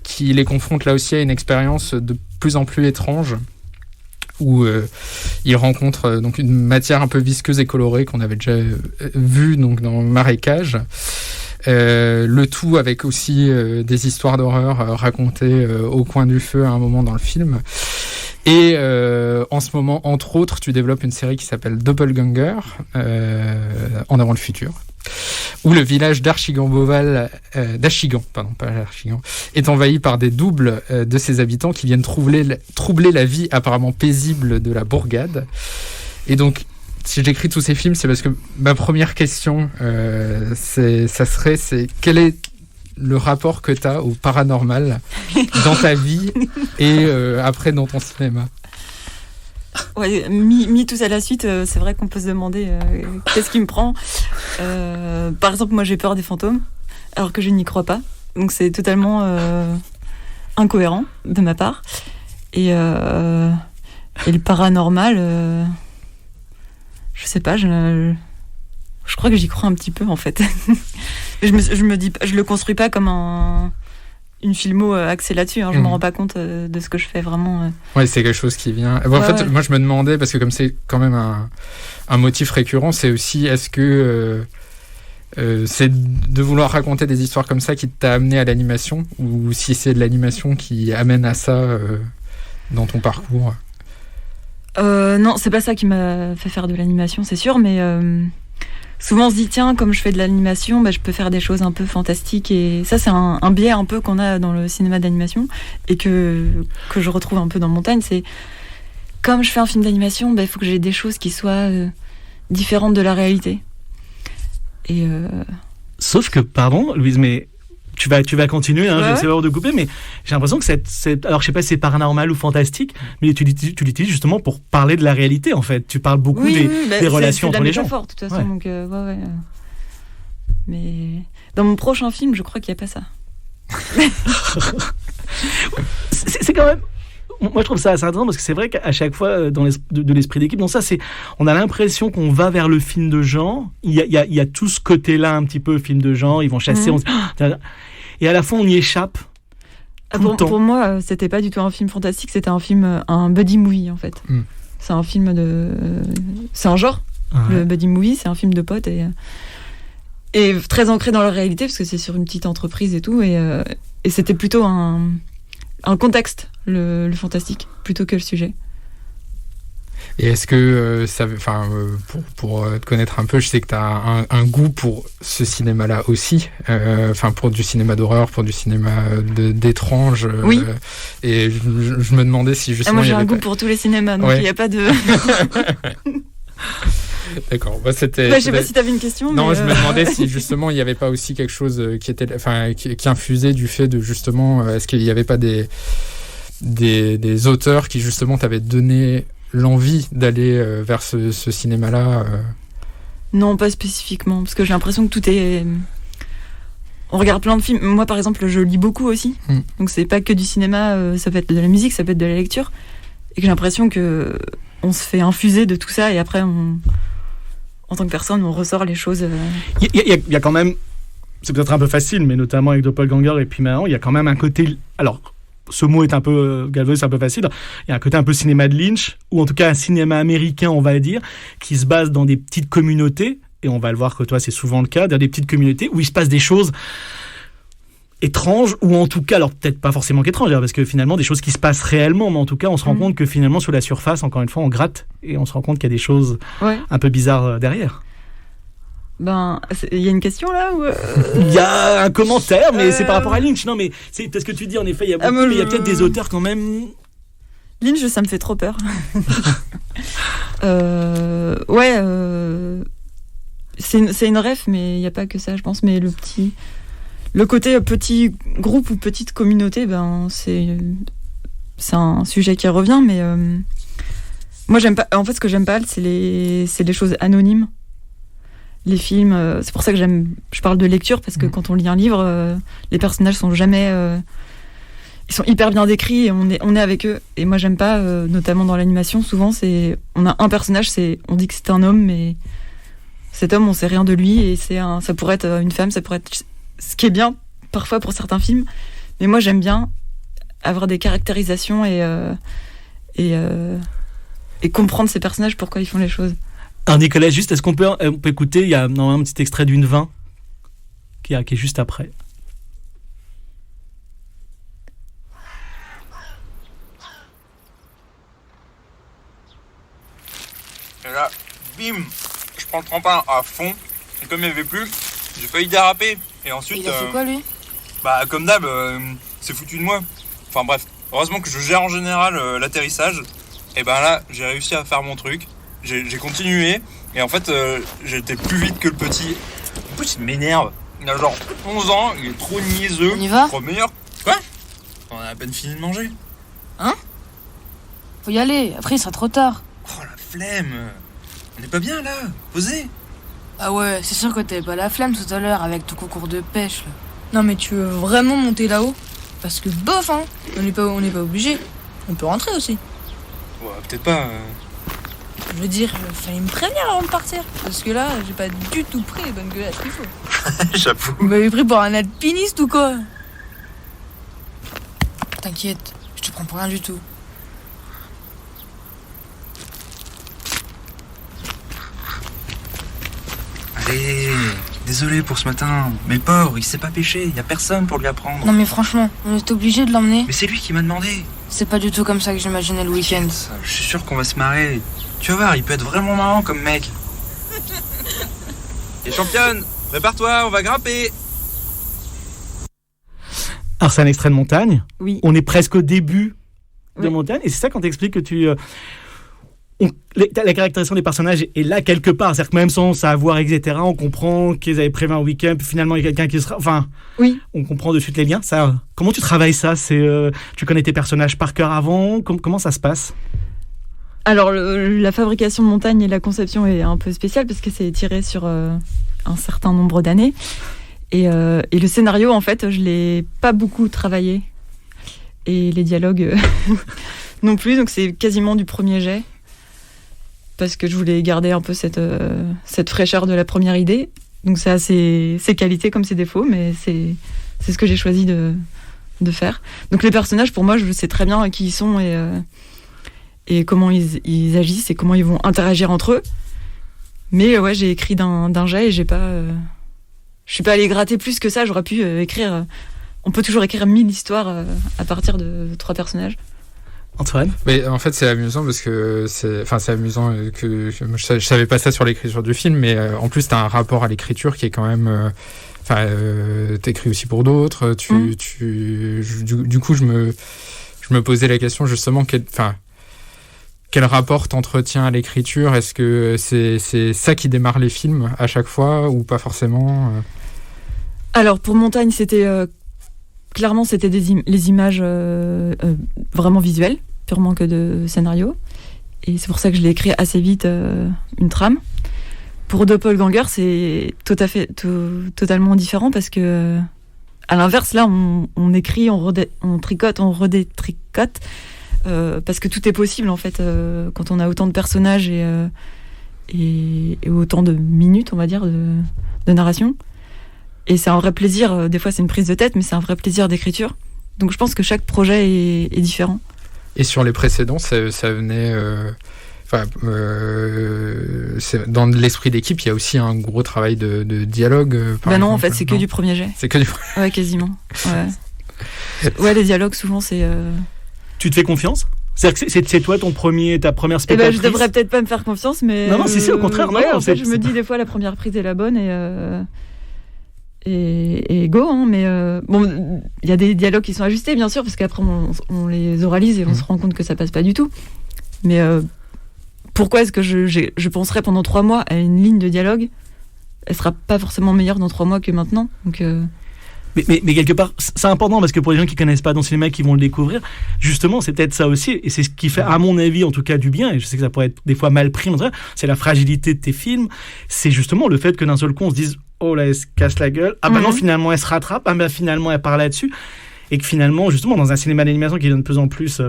qui les confronte là aussi à une expérience de plus en plus étrange, où ils rencontrent donc une matière un peu visqueuse et colorée qu'on avait déjà vue donc dans Marécage. Le tout avec aussi des histoires d'horreur racontées au coin du feu à un moment dans le film. Et en ce moment, entre autres, tu développes une série qui s'appelle Doppelganger, En avant le futur, où le village d'Achigan, est envahi par des doubles de ses habitants qui viennent troubler la vie apparemment paisible de la bourgade. Et donc, si j'écris tous ces films, c'est parce que ma première question, c'est quel est le rapport que tu as au paranormal dans ta vie et après dans ton cinéma? Ouais, mis tout à la suite, c'est vrai qu'on peut se demander qu'est-ce qui me prend. Par exemple, moi j'ai peur des fantômes, alors que je n'y crois pas. Donc c'est totalement incohérent de ma part. Et le paranormal... je sais pas, je crois que j'y crois un petit peu en fait. je me dis, je le construis pas comme une filmo axée là-dessus. Je m'en rends pas compte de ce que je fais vraiment. Ouais, c'est quelque chose qui vient. En fait, moi je me demandais parce que comme c'est quand même un motif récurrent, c'est aussi est-ce que c'est de vouloir raconter des histoires comme ça qui t'a amené à l'animation ou si c'est de l'animation qui amène à ça dans ton parcours? Non, c'est pas ça qui m'a fait faire de l'animation, c'est sûr, mais souvent on se dit tiens, comme je fais de l'animation, je peux faire des choses un peu fantastiques, et ça c'est un biais un peu qu'on a dans le cinéma d'animation et que je retrouve un peu dans Montagne. C'est comme je fais un film d'animation, il faut que j'ai des choses qui soient différentes de la réalité. Et sauf que, pardon Louise, mais tu vas continuer, je vais essayer de couper, mais j'ai l'impression que alors je sais pas si c'est paranormal ou fantastique, mais tu l'utilises justement pour parler de la réalité en fait. Tu parles beaucoup des relations entre les gens. C'est de toute façon, donc mais dans mon prochain film, je crois qu'il n'y a pas ça. c'est quand même... Moi, je trouve ça assez intéressant parce que c'est vrai qu'à chaque fois, dans de l'esprit d'équipe, donc ça, on a l'impression qu'on va vers le film de genre. Il y a tout ce côté-là, un petit peu film de genre. Ils vont chasser, et à la fois, on y échappe. Pour moi, c'était pas du tout un film fantastique. C'était un film, un buddy movie en fait. C'est un film c'est un genre. Le buddy movie, c'est un film de potes et très ancré dans la réalité parce que c'est sur une petite entreprise et tout. Et c'était plutôt un contexte, le fantastique, plutôt que le sujet. Et est-ce que pour te connaître un peu, je sais que tu as un goût pour ce cinéma-là aussi, pour du cinéma d'horreur, pour du cinéma d'étrange. Oui. Et je me demandais si justement. Moi j'ai un goût pour tous les cinémas, donc il n'y a pas de. D'accord. Bah, c'était. Je sais pas si tu avais une question. Non, mais je me demandais si justement il n'y avait pas aussi quelque chose qui infusait du fait de justement, est-ce qu'il n'y avait pas des auteurs qui justement t'avaient donné l'envie d'aller vers ce cinéma-là Non, pas spécifiquement, parce que j'ai l'impression que tout est... On regarde plein de films. Moi, par exemple, je lis beaucoup aussi. Donc, c'est pas que du cinéma, ça peut être de la musique, ça peut être de la lecture. Et que j'ai l'impression que on se fait infuser de tout ça, et après, en tant que personne, on ressort les choses... Il y a quand même... C'est peut-être un peu facile, mais notamment avec Doppelganger et puis maintenant, il y a quand même un côté... Alors, ce mot est un peu galvaudé, c'est un peu facile. Il y a un côté un peu cinéma de Lynch, ou en tout cas un cinéma américain, on va dire, qui se base dans des petites communautés, et on va le voir que toi, c'est souvent le cas, dans des petites communautés où il se passe des choses étranges, ou en tout cas, alors peut-être pas forcément qu'étranges, parce que finalement, des choses qui se passent réellement, mais en tout cas, on se rend compte que finalement, sous la surface, encore une fois, on gratte, et on se rend compte qu'il y a des choses un peu bizarres derrière. Il y a une question là ou Il y a un commentaire, mais c'est par rapport à Lynch. Non, mais c'est parce que tu dis, en effet, il y a peut-être des auteurs quand même. Lynch, ça me fait trop peur. C'est une ref, mais il n'y a pas que ça, je pense. Mais le côté petit groupe ou petite communauté, c'est un sujet qui revient, mais moi j'aime pas. En fait, ce que j'aime pas, c'est les choses anonymes. Les films, c'est pour ça que je parle de lecture, parce que quand on lit un livre, les personnages sont jamais... ils sont hyper bien décrits et on est avec eux. Et moi, j'aime pas, notamment dans l'animation, souvent, on a un personnage, on dit que c'est un homme, mais cet homme, on sait rien de lui, et ça pourrait être une femme, ça pourrait être... Ce qui est bien, parfois, pour certains films. Mais moi, j'aime bien avoir des caractérisations et comprendre ces personnages, pourquoi ils font les choses. Alors Nicolas, juste, est-ce qu'on peut écouter, il y a normalement un petit extrait d'une 20 qui est juste après. Et là, bim, je prends le tremplin à fond, et comme il n'y avait plus, j'ai failli déraper. Et ensuite... Il a fait quoi, lui ? Comme d'hab, c'est foutu de moi. Enfin bref, heureusement que je gère en général l'atterrissage, et là, j'ai réussi à faire mon truc. J'ai continué, et en fait, j'étais plus vite que le petit. En plus, il m'énerve. Il a genre 11 ans, il est trop niaiseux. On y va ? Trop meilleur. Quoi ? On a à peine fini de manger. Hein ? Faut y aller, après il sera trop tard. Oh la flemme. On est pas bien là, posez. Ah ouais, c'est sûr que t'avais pas la flemme tout à l'heure avec ton concours de pêche là. Non mais tu veux vraiment monter là-haut ? Parce que bof hein, on n'est pas obligé. On peut rentrer aussi. Ouais, peut-être pas. Je veux dire, fallait me prévenir avant de partir. Parce que là, j'ai pas du tout pris les bonnes gueulettes qu'il faut. J'avoue. Vous m'avez pris pour un alpiniste ou quoi ? T'inquiète, je te prends pour rien du tout. Allez, désolé pour ce matin. Mais le pauvre, il sait pas pêcher, y a personne pour lui apprendre. Non mais franchement, on est obligé de l'emmener. Mais c'est lui qui m'a demandé. C'est pas du tout comme ça que j'imaginais le week-end. Je suis sûr qu'on va se marrer. Tu vas voir, il peut être vraiment marrant comme mec. Et championne, prépare-toi, on va grimper. Alors c'est un extrait de montagne. Oui. On est presque au début de montagne, et c'est ça quand t'expliques que la caractérisation des personnages est là quelque part, c'est-à-dire que même sans savoir, etc., on comprend qu'ils avaient prévu un week-end, puis finalement il y a quelqu'un qui sera... Enfin, oui. On comprend de suite les liens. Ça, comment tu travailles ça ? Tu connais tes personnages par cœur avant ? Comment ça se passe ? Alors, la fabrication de montagne et la conception est un peu spéciale, parce que c'est tiré sur un certain nombre d'années. Et le scénario, en fait, je l'ai pas beaucoup travaillé. Et les dialogues non plus, donc c'est quasiment du premier jet. Parce que je voulais garder un peu cette fraîcheur de la première idée. Donc ça a ses qualités comme ses défauts, mais c'est ce que j'ai choisi de faire. Donc les personnages, pour moi, je sais très bien qui ils sont et comment ils agissent et comment ils vont interagir entre eux. Mais ouais, j'ai écrit d'un jet et je suis pas allée gratter plus que ça. J'aurais pu écrire... on peut toujours écrire 1000 histoires à partir de 3 personnages. Antoine? Mais en fait, c'est amusant parce que c'est amusant que je savais pas ça sur l'écriture du film, mais en plus, t'as un rapport à l'écriture qui est quand même. T'écris aussi pour d'autres. Du coup, je me posais la question justement quel rapport t'entretiens à l'écriture? Est-ce que c'est ça qui démarre les films à chaque fois ou pas forcément? Alors pour Montagne, c'était clairement les images vraiment visuelles, purement que de scénario. Et c'est pour ça que je l'ai écrit assez vite, une trame. Pour Doppelganger, c'est totalement différent parce que, à l'inverse, là, on écrit, on tricote, on redétricote, parce que tout est possible, en fait, quand on a autant de personnages et autant de minutes, on va dire, de narration. Et c'est un vrai plaisir, des fois c'est une prise de tête, mais c'est un vrai plaisir d'écriture. Donc je pense que chaque projet est différent. Et sur les précédents, ça venait... dans l'esprit d'équipe, il y a aussi un gros travail de dialogue. Non, en fait, c'est que du premier jet. C'est que du Ouais, quasiment. Ouais, les dialogues, souvent, c'est... Tu te fais confiance? C'est-à-dire que c'est toi ta première spectatrice? Je devrais peut-être pas me faire confiance, mais... Non, si, au contraire. En fait, je me dis des fois, la première prise est la bonne et go, hein, mais bon, il y a des dialogues qui sont ajustés, bien sûr, parce qu'après, on les oralise et on se rend compte que ça passe pas du tout. Mais... pourquoi est-ce que je penserais pendant 3 mois à une ligne de dialogue? Elle sera pas forcément meilleure dans 3 mois que maintenant. Donc mais quelque part, c'est important parce que pour les gens qui connaissent pas dans le cinéma, qui vont le découvrir, justement, c'est peut-être ça aussi, et c'est ce qui fait, à mon avis, en tout cas, du bien, et je sais que ça pourrait être des fois mal pris, c'est la fragilité de tes films, c'est justement le fait que d'un seul coup, on se dise, oh là, elle se casse la gueule, ah bah non, finalement, elle se rattrape, ah bah finalement, elle part là-dessus, et que finalement, justement, dans un cinéma d'animation qui devient de plus en plus...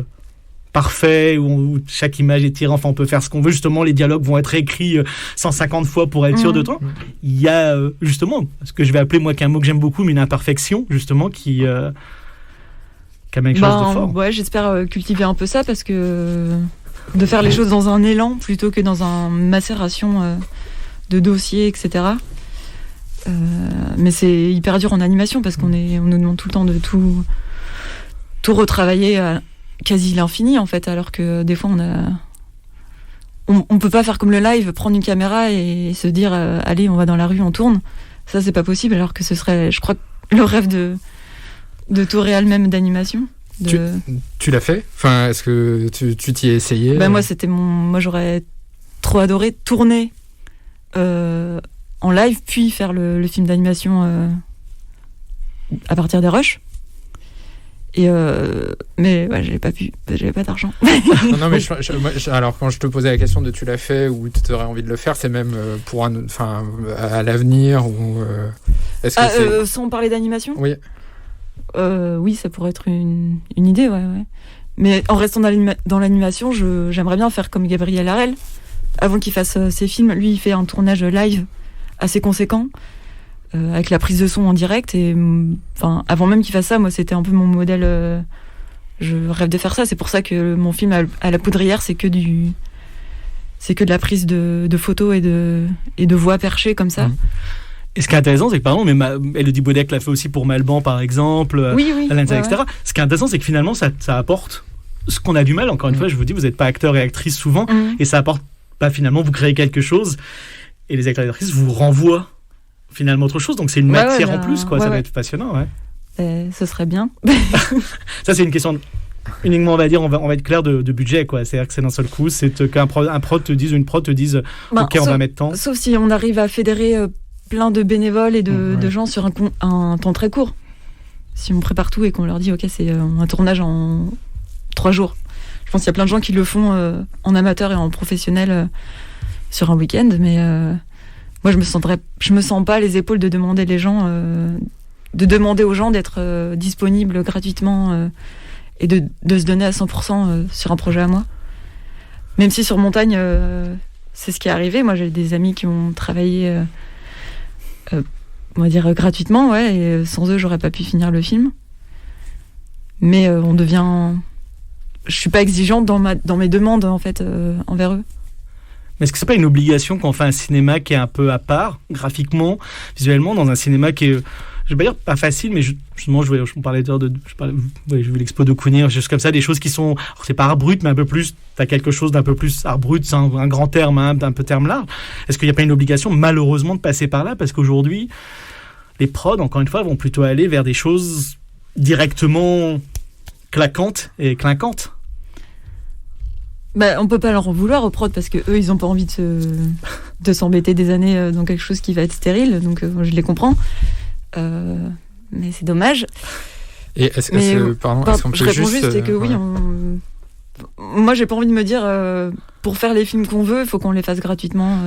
parfait, où chaque image est tirée, enfin on peut faire ce qu'on veut, justement les dialogues vont être écrits 150 fois pour être sûr de toi. Il y a justement ce que je vais appeler, moi, qu'un mot que j'aime beaucoup, mais une imperfection, justement, qui amène quelque chose de fort. Ouais, j'espère cultiver un peu ça, parce que de faire les choses dans un élan plutôt que dans une macération de dossiers, etc. Mais c'est hyper dur en animation, parce qu'on nous demande tout le temps de tout retravailler quasi l'infini, en fait, alors que des fois on peut pas faire comme le live, prendre une caméra et se dire allez, on va dans la rue, on tourne. Ça, c'est pas possible, alors que ce serait, je crois, le rêve de tout réal, même d'animation. Tu l'as fait? Enfin, est-ce que tu t'y es essayé? Moi, j'aurais trop adoré tourner en live, puis faire le film d'animation à partir des rushs. Mais ouais, j'avais pas d'argent. non, mais alors quand je te posais la question de tu l'as fait ou tu aurais envie de le faire, c'est même pour à l'avenir ou est-ce que sans parler d'animation? Oui. Oui, ça pourrait être une idée, ouais. Mais en restant dans l'animation, j'aimerais bien faire comme Gabriel Harel. Avant qu'il fasse ses films, lui, il fait un tournage live assez conséquent. Avec la prise de son en direct, et avant même qu'il fasse ça, moi c'était un peu mon modèle, je rêve de faire ça. C'est pour ça que mon film à la Poudrière, c'est que de la prise de photos et de voix perchées comme ça. Et ce qui est intéressant, c'est que par exemple, Elodie Bodek l'a fait aussi pour Melban, par exemple, oui, Alenza, etc. Ouais. Ce qui est intéressant, c'est que finalement ça apporte ce qu'on a du mal, encore une fois, je vous dis, vous n'êtes pas acteur et actrice souvent, et ça apporte, finalement, vous créez quelque chose, et les acteurs et actrices vous renvoient finalement autre chose, donc c'est une matière en plus, quoi. Ça va être passionnant, ce serait bien. Ça, c'est une question uniquement, on va être clair, de budget, quoi. C'est-à-dire que c'est d'un seul coup, c'est qu'un prod te dise, une prod te dise, ok, on va mettre tant. Sauf si on arrive à fédérer plein de bénévoles et de gens sur un temps très court. Si on prépare tout et qu'on leur dit, ok, c'est un tournage en 3 jours. Je pense qu'il y a plein de gens qui le font en amateur et en professionnel sur un week-end, mais moi, je me sens pas les épaules de demander aux gens d'être disponibles gratuitement et de se donner à 100% sur un projet à moi. Même si sur Montagne, c'est ce qui est arrivé. Moi, j'ai des amis qui ont travaillé, on va dire, gratuitement, et sans eux, j'aurais pas pu finir le film. Mais je suis pas exigeante dans mes demandes, en fait, envers eux. Mais est-ce que c'est pas une obligation quand on fait un cinéma qui est un peu à part, graphiquement, visuellement, dans un cinéma qui est je vais pas dire pas facile, mais justement, je parlais j'ai vu l'expo de Kounia, juste comme ça, des choses qui sont, alors c'est pas art brut, mais un peu plus, t'as quelque chose d'un peu plus art brut, c'est un grand terme, hein, un peu terme large. Est-ce qu'il n'y a pas une obligation, malheureusement, de passer par là, parce qu'aujourd'hui, les prods, encore une fois, vont plutôt aller vers des choses directement claquantes et clinquantes. On peut pas leur en vouloir aux prods parce que eux ils ont pas envie de s'embêter des années dans quelque chose qui va être stérile, donc je les comprends, mais c'est dommage. Et est-ce qu'on peut je réponds juste juste que oui, moi j'ai pas envie de me dire pour faire les films qu'on veut il faut qu'on les fasse gratuitement.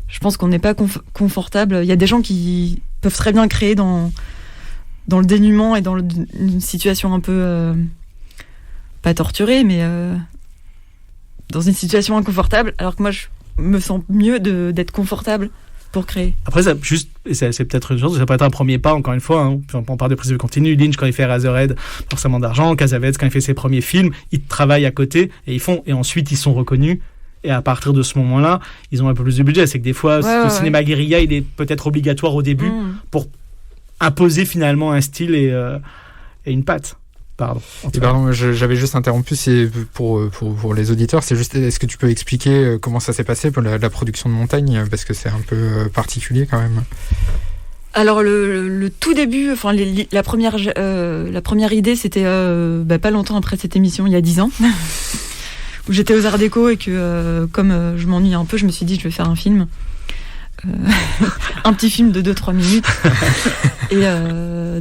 Je pense qu'on n'est pas confortable. Il y a des gens qui peuvent très bien créer dans le dénuement et dans une situation un peu pas torturée, mais dans une situation inconfortable, alors que moi je me sens mieux d'être confortable pour créer. Après, c'est peut-être une chose, ça peut être un premier pas, encore une fois, hein. On parle de prise de continu. Lynch, quand il fait Eraserhead, forcément d'argent. Cassavetes, quand il fait ses premiers films, ils travaillent à côté et ensuite ils sont reconnus. Et à partir de ce moment-là, ils ont un peu plus de budget. C'est que des fois, le cinéma guérilla, il est peut-être obligatoire au début pour imposer finalement un style et une patte. Pardon, j'avais juste interrompu, c'est pour les auditeurs, c'est juste, est-ce que tu peux expliquer comment ça s'est passé pour la production de Montagne, parce que c'est un peu particulier quand même. Alors le tout début, enfin la première idée, c'était pas longtemps après cette émission, il y a 10 ans, où j'étais aux Arts Déco et que comme je m'ennuie un peu, je me suis dit je vais faire un film. Un petit film de 2-3 minutes et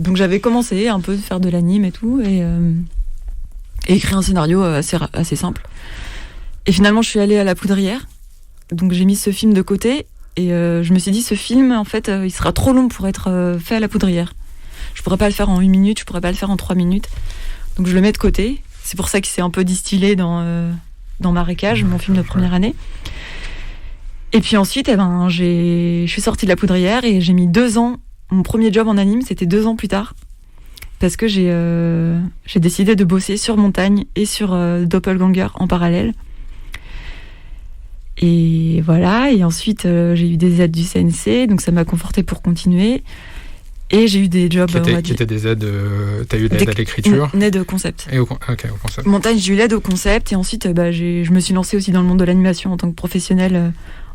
donc j'avais commencé un peu à faire de l'anime et tout et écrire un scénario assez simple et finalement je suis allée à la Poudrière, donc j'ai mis ce film de côté et je me suis dit ce film en fait il sera trop long pour être fait à la Poudrière, je pourrais pas le faire en 8 minutes, je pourrais pas le faire en 3 minutes, donc je le mets de côté. C'est pour ça qu'il s'est un peu distillé dans Marécage, mon film de première année. Et puis ensuite, je suis sortie de la Poudrière et j'ai mis 2 ans. Mon premier job en anime, c'était 2 ans plus tard. Parce que j'ai décidé de bosser sur Montagne et sur Doppelganger en parallèle. Et voilà. Et ensuite, j'ai eu des aides du CNC, donc ça m'a confortée pour continuer. Et j'ai eu des jobs... Qui étaient des aides... T'as eu l'aide à l'écriture? Une aide au concept. Et au concept. Montagne, j'ai eu l'aide au concept. Et ensuite, je me suis lancée aussi dans le monde de l'animation en tant que professionnelle...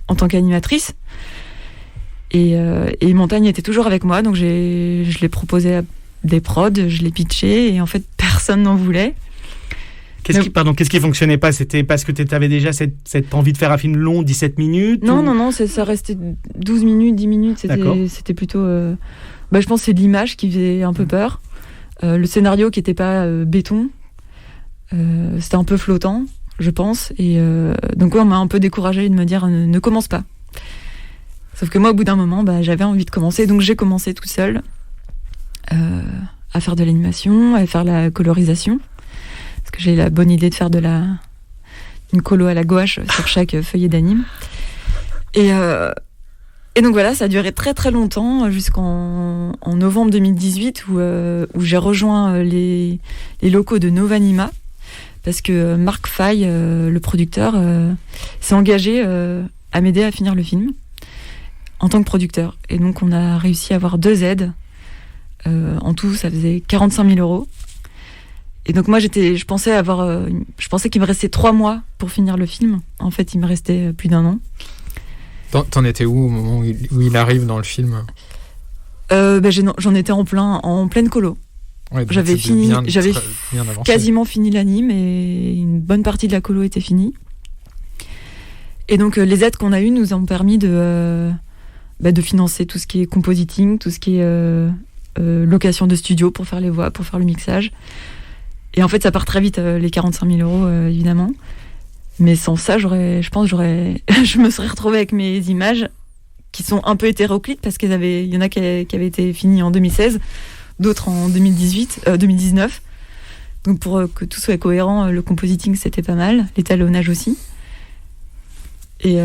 en tant qu'animatrice. Et Montagne était toujours avec moi, donc je l'ai proposé à des prods, je l'ai pitché, et en fait, personne n'en voulait. Qu'est-ce qui fonctionnait pas? C'était parce que tu avais déjà cette envie de faire un film long, 17 minutes? Non, ça restait 12 minutes, 10 minutes, c'était plutôt... je pense que c'est l'image qui faisait un peu peur. Le scénario qui était pas béton, c'était un peu flottant, je pense, et donc on m'a un peu découragée de me dire ne commence pas. Sauf que moi au bout d'un moment j'avais envie de commencer, donc j'ai commencé toute seule à faire de l'animation, à faire la colorisation, parce que j'ai la bonne idée de faire une colo à la gouache sur chaque feuillet d'anime, et donc voilà, ça a duré très très longtemps, jusqu'en novembre 2018 où j'ai rejoint les locaux de Novanima. Parce que Marc Fay, le producteur, s'est engagé à m'aider à finir le film en tant que producteur. Et donc on a réussi à avoir 2 aides. En tout, ça faisait 45 000 €. Et donc moi, je pensais qu'il me restait 3 mois pour finir le film. En fait, il me restait plus d'1 an. T'en étais où au moment où il arrive dans le film? J'en étais en pleine colo. Ouais, j'avais quasiment fini l'anime et une bonne partie de la colo était finie. Et donc les aides qu'on a eues nous ont permis de financer tout ce qui est compositing, tout ce qui est location de studio pour faire les voix, pour faire le mixage. Et en fait ça part très vite, les 45 000 € évidemment. Mais sans ça, je me serais retrouvée avec mes images qui sont un peu hétéroclites parce qu'il y en a qui avaient été finies en 2016. D'autres en 2019. Donc pour que tout soit cohérent, le compositing c'était pas mal, l'étalonnage aussi. Et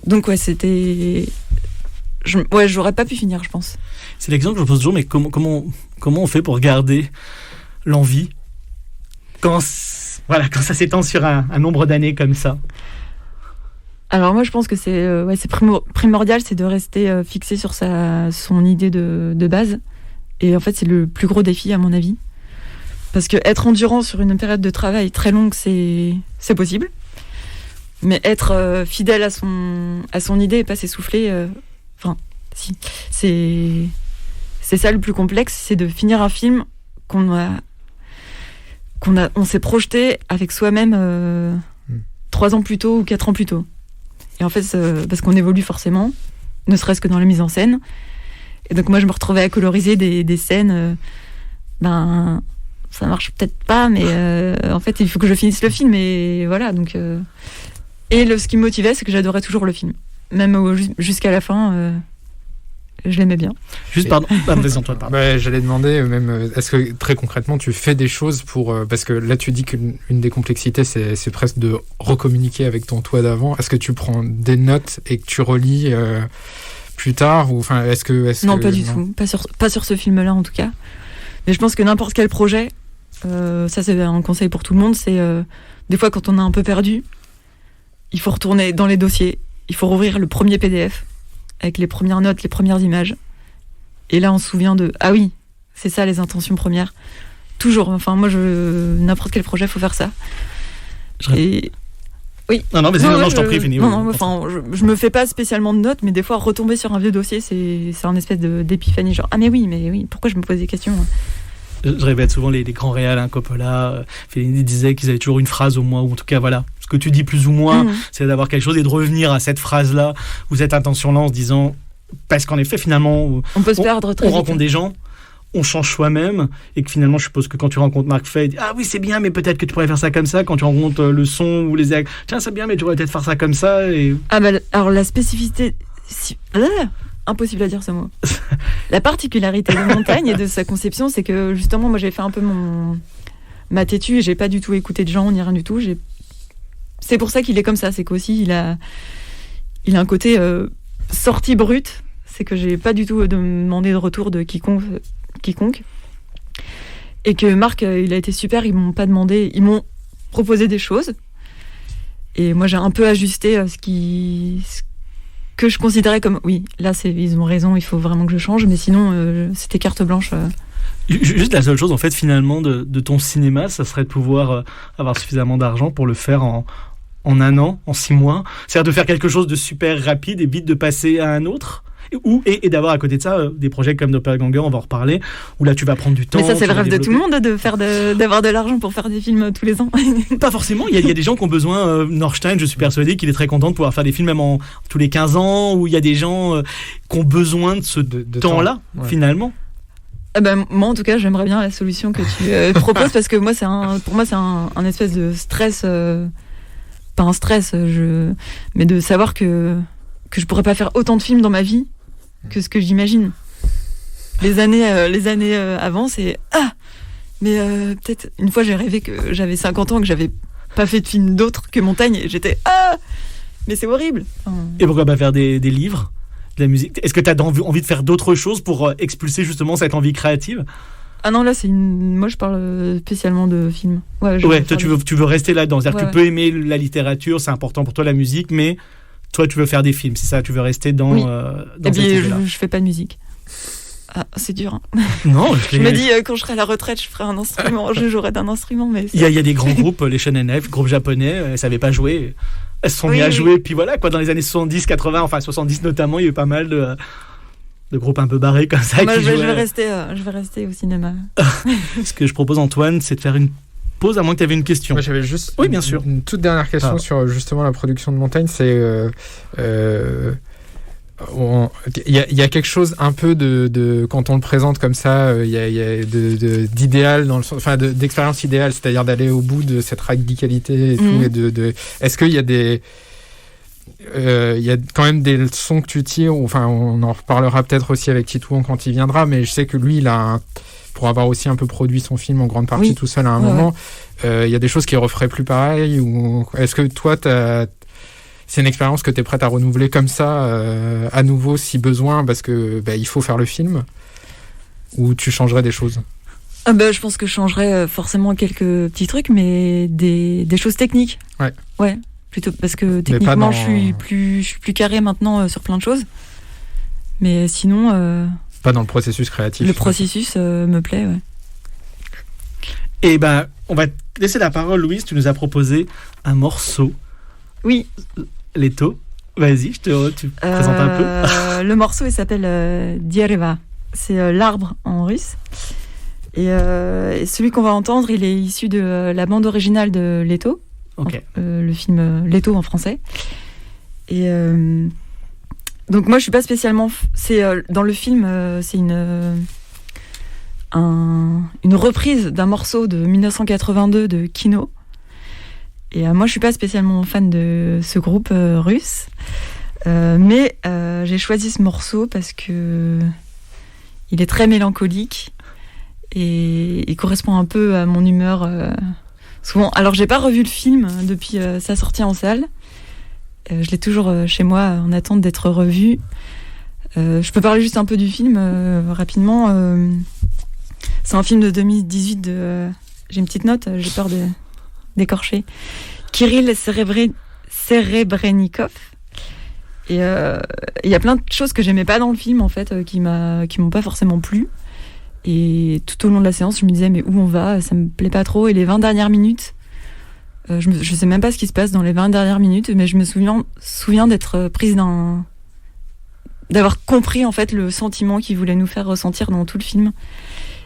donc c'était... j'aurais pas pu finir, je pense. C'est l'exemple que je pose toujours, mais comment on fait pour garder l'envie quand ça s'étend sur un nombre d'années comme ça? Alors moi je pense que c'est primordial, c'est de rester fixé sur son idée de base. Et en fait, c'est le plus gros défi, à mon avis. Parce que être endurant sur une période de travail très longue, c'est possible. Mais être fidèle à son idée et pas s'essouffler, si. C'est ça le plus complexe, c'est de finir un film on s'est projeté avec soi-même 3 ans plus tôt ou 4 ans plus tôt. Et en fait, parce qu'on évolue forcément, ne serait-ce que dans la mise en scène. Et donc moi, je me retrouvais à coloriser des scènes. Ça marche peut-être pas, mais en fait, il faut que je finisse le film. Et voilà, donc... ce qui me motivait, c'est que j'adorais toujours le film. Même jusqu'à la fin, je l'aimais bien. Juste, pardon. Vas-y, Antoine, pardon. J'allais demander, même, est-ce que très concrètement, tu fais des choses pour... parce que là, tu dis qu'une des complexités, c'est presque de recommuniquer avec ton toi d'avant. Est-ce que tu prends des notes et que tu relis plus tard ou, Non, pas du tout. Pas sur ce film-là, en tout cas. Mais je pense que n'importe quel projet, ça c'est un conseil pour tout le monde, c'est des fois quand on est un peu perdu, il faut retourner dans les dossiers, il faut rouvrir le premier PDF avec les premières notes, les premières images. Et là, on se souvient de... Ah oui, c'est ça les intentions premières. Toujours. Enfin, moi, n'importe quel projet, il faut faire ça. Oui. Non, mais je t'en prie, finis. Je me fais pas spécialement de notes, mais des fois, retomber sur un vieux dossier, c'est un espèce d'épiphanie. Genre, mais oui, pourquoi je me pose des questions ? Je répète souvent les grands réals, Coppola, Fellini disait qu'ils avaient toujours une phrase au moins, ou en tout cas, voilà. Ce que tu dis plus ou moins, c'est d'avoir quelque chose et de revenir à cette phrase-là, ou cette intention-là en se disant, parce qu'en effet, finalement, on peut se perdre très vite. On rencontre des gens, on change soi-même, et que finalement, je suppose que quand tu rencontres Marc Fay, ah oui, c'est bien, mais peut-être que tu pourrais faire ça comme ça. Quand tu rencontres le son ou les actes, tiens, c'est bien, mais tu pourrais peut-être faire ça comme ça. Et... alors la spécificité... Impossible à dire ce mot. La particularité de Montagne et de sa conception, c'est que justement, moi j'ai fait un peu ma têtue et j'ai pas du tout écouté de gens ni rien du tout. C'est pour ça qu'il est comme ça, c'est qu'aussi il a un côté sortie brute, c'est que j'ai pas du tout demandé de retour de quiconque. Et que Marc, il a été super, ils m'ont proposé des choses. Et moi j'ai un peu ajusté ce que je considérais comme oui, là ils ont raison, il faut vraiment que je change, mais sinon c'était carte blanche. Juste la seule chose en fait finalement de ton cinéma, ça serait de pouvoir avoir suffisamment d'argent pour le faire en 1 an, en 6 mois, c'est-à-dire de faire quelque chose de super rapide et vite de passer à un autre. Et d'avoir à côté de ça des projets comme Doppelganger, on va en reparler, où là tu vas prendre du temps. Mais ça c'est le rêve de tout le monde d'avoir de l'argent pour faire des films tous les ans. Pas forcément, il y a des gens qui ont besoin, Norstein, je suis persuadé qu'il est très content de pouvoir faire des films même tous les 15 ans, où il y a des gens qui ont besoin de ce temps-là, finalement. Moi en tout cas j'aimerais bien la solution que tu proposes, parce que moi pour moi c'est un espèce de stress, pas un stress, mais de savoir que je pourrais pas faire autant de films dans ma vie que ce que j'imagine. Les années avant, c'est mais peut-être une fois j'ai rêvé que j'avais 50 ans et que j'avais pas fait de film d'autre que Montagne et j'étais mais c'est horrible. Et pourquoi pas faire des livres, de la musique? Est-ce que tu as envie de faire d'autres choses pour expulser justement cette envie créative? Ah non, là moi je parle spécialement de films. Ouais, toi tu veux rester là-dedans, c'est-à-dire que tu peux aimer la littérature, c'est important pour toi la musique, mais toi, tu veux faire des films, c'est ça? Tu veux rester dans et puis, je fais pas de musique. Ah, c'est dur. Hein. Non, je me dis, quand je serai à la retraite, je ferai un instrument, je jouerai d'un instrument. Mais il y a des grands groupes, les Shonen-F, groupes japonais, elles savaient pas jouer. Elles se sont mis à jouer, puis voilà, dans les années 70, 80, enfin 70 notamment, il y a eu pas mal de groupes un peu barrés comme ça. Moi, je vais rester au cinéma. Ce que je propose, Antoine, c'est de faire une pause, à moins que tu avais une question. Moi, j'avais juste bien sûr. Une toute dernière question sur justement la production de Montagne. C'est il y a quelque chose un peu de quand on le présente comme ça, il y a d'idéal dans le sens, enfin d'expérience idéale, c'est-à-dire d'aller au bout de cette radicalité et tout, et est-ce qu'il y a il y a quand même des leçons que tu tires, enfin on en reparlera peut-être aussi avec Titouan quand il viendra, mais je sais que lui il a pour avoir aussi un peu produit son film en grande partie tout seul à un moment, il y a des choses qu'il referait plus pareil, ou est-ce que toi c'est une expérience que tu es prête à renouveler comme ça à nouveau si besoin, parce que il faut faire le film, ou tu changerais des choses? Je pense que je changerais forcément quelques petits trucs, mais des choses techniques. Ouais, plutôt, parce que techniquement je suis plus carré maintenant sur plein de choses. Mais sinon Pas dans le processus créatif. Le processus me plaît, ouais. Et ben, on va te laisser la parole, Louise. Tu nous as proposé un morceau. Oui. Leto. Vas-y, tu présentes un peu. Le morceau, il s'appelle Diereva. C'est l'arbre en russe. Et celui qu'on va entendre, il est issu de la bande originale de Leto. Ok. Le film Leto en français. Et donc moi, je suis pas spécialement... dans le film, c'est une reprise d'un morceau de 1982 de Kino. Et moi, je suis pas spécialement fan de ce groupe russe, mais j'ai choisi ce morceau parce que il est très mélancolique et il correspond un peu à mon humeur. Souvent, alors j'ai pas revu le film depuis sa sortie en salle. Je l'ai toujours chez moi en attente d'être revu. Je peux parler juste un peu du film rapidement. C'est un film de 2018 j'ai une petite note, j'ai peur d'écorcher. Kirill Serebrennikov. Et il y a plein de choses que j'aimais pas dans le film, en fait, qui m'ont pas forcément plu. Et tout au long de la séance, je me disais, mais où on va ? Ça me plaît pas trop. Et les 20 dernières minutes, je sais même pas ce qui se passe dans les 20 dernières minutes, mais je me souviens d'être prise d'avoir compris, en fait, le sentiment qu'il voulait nous faire ressentir dans tout le film.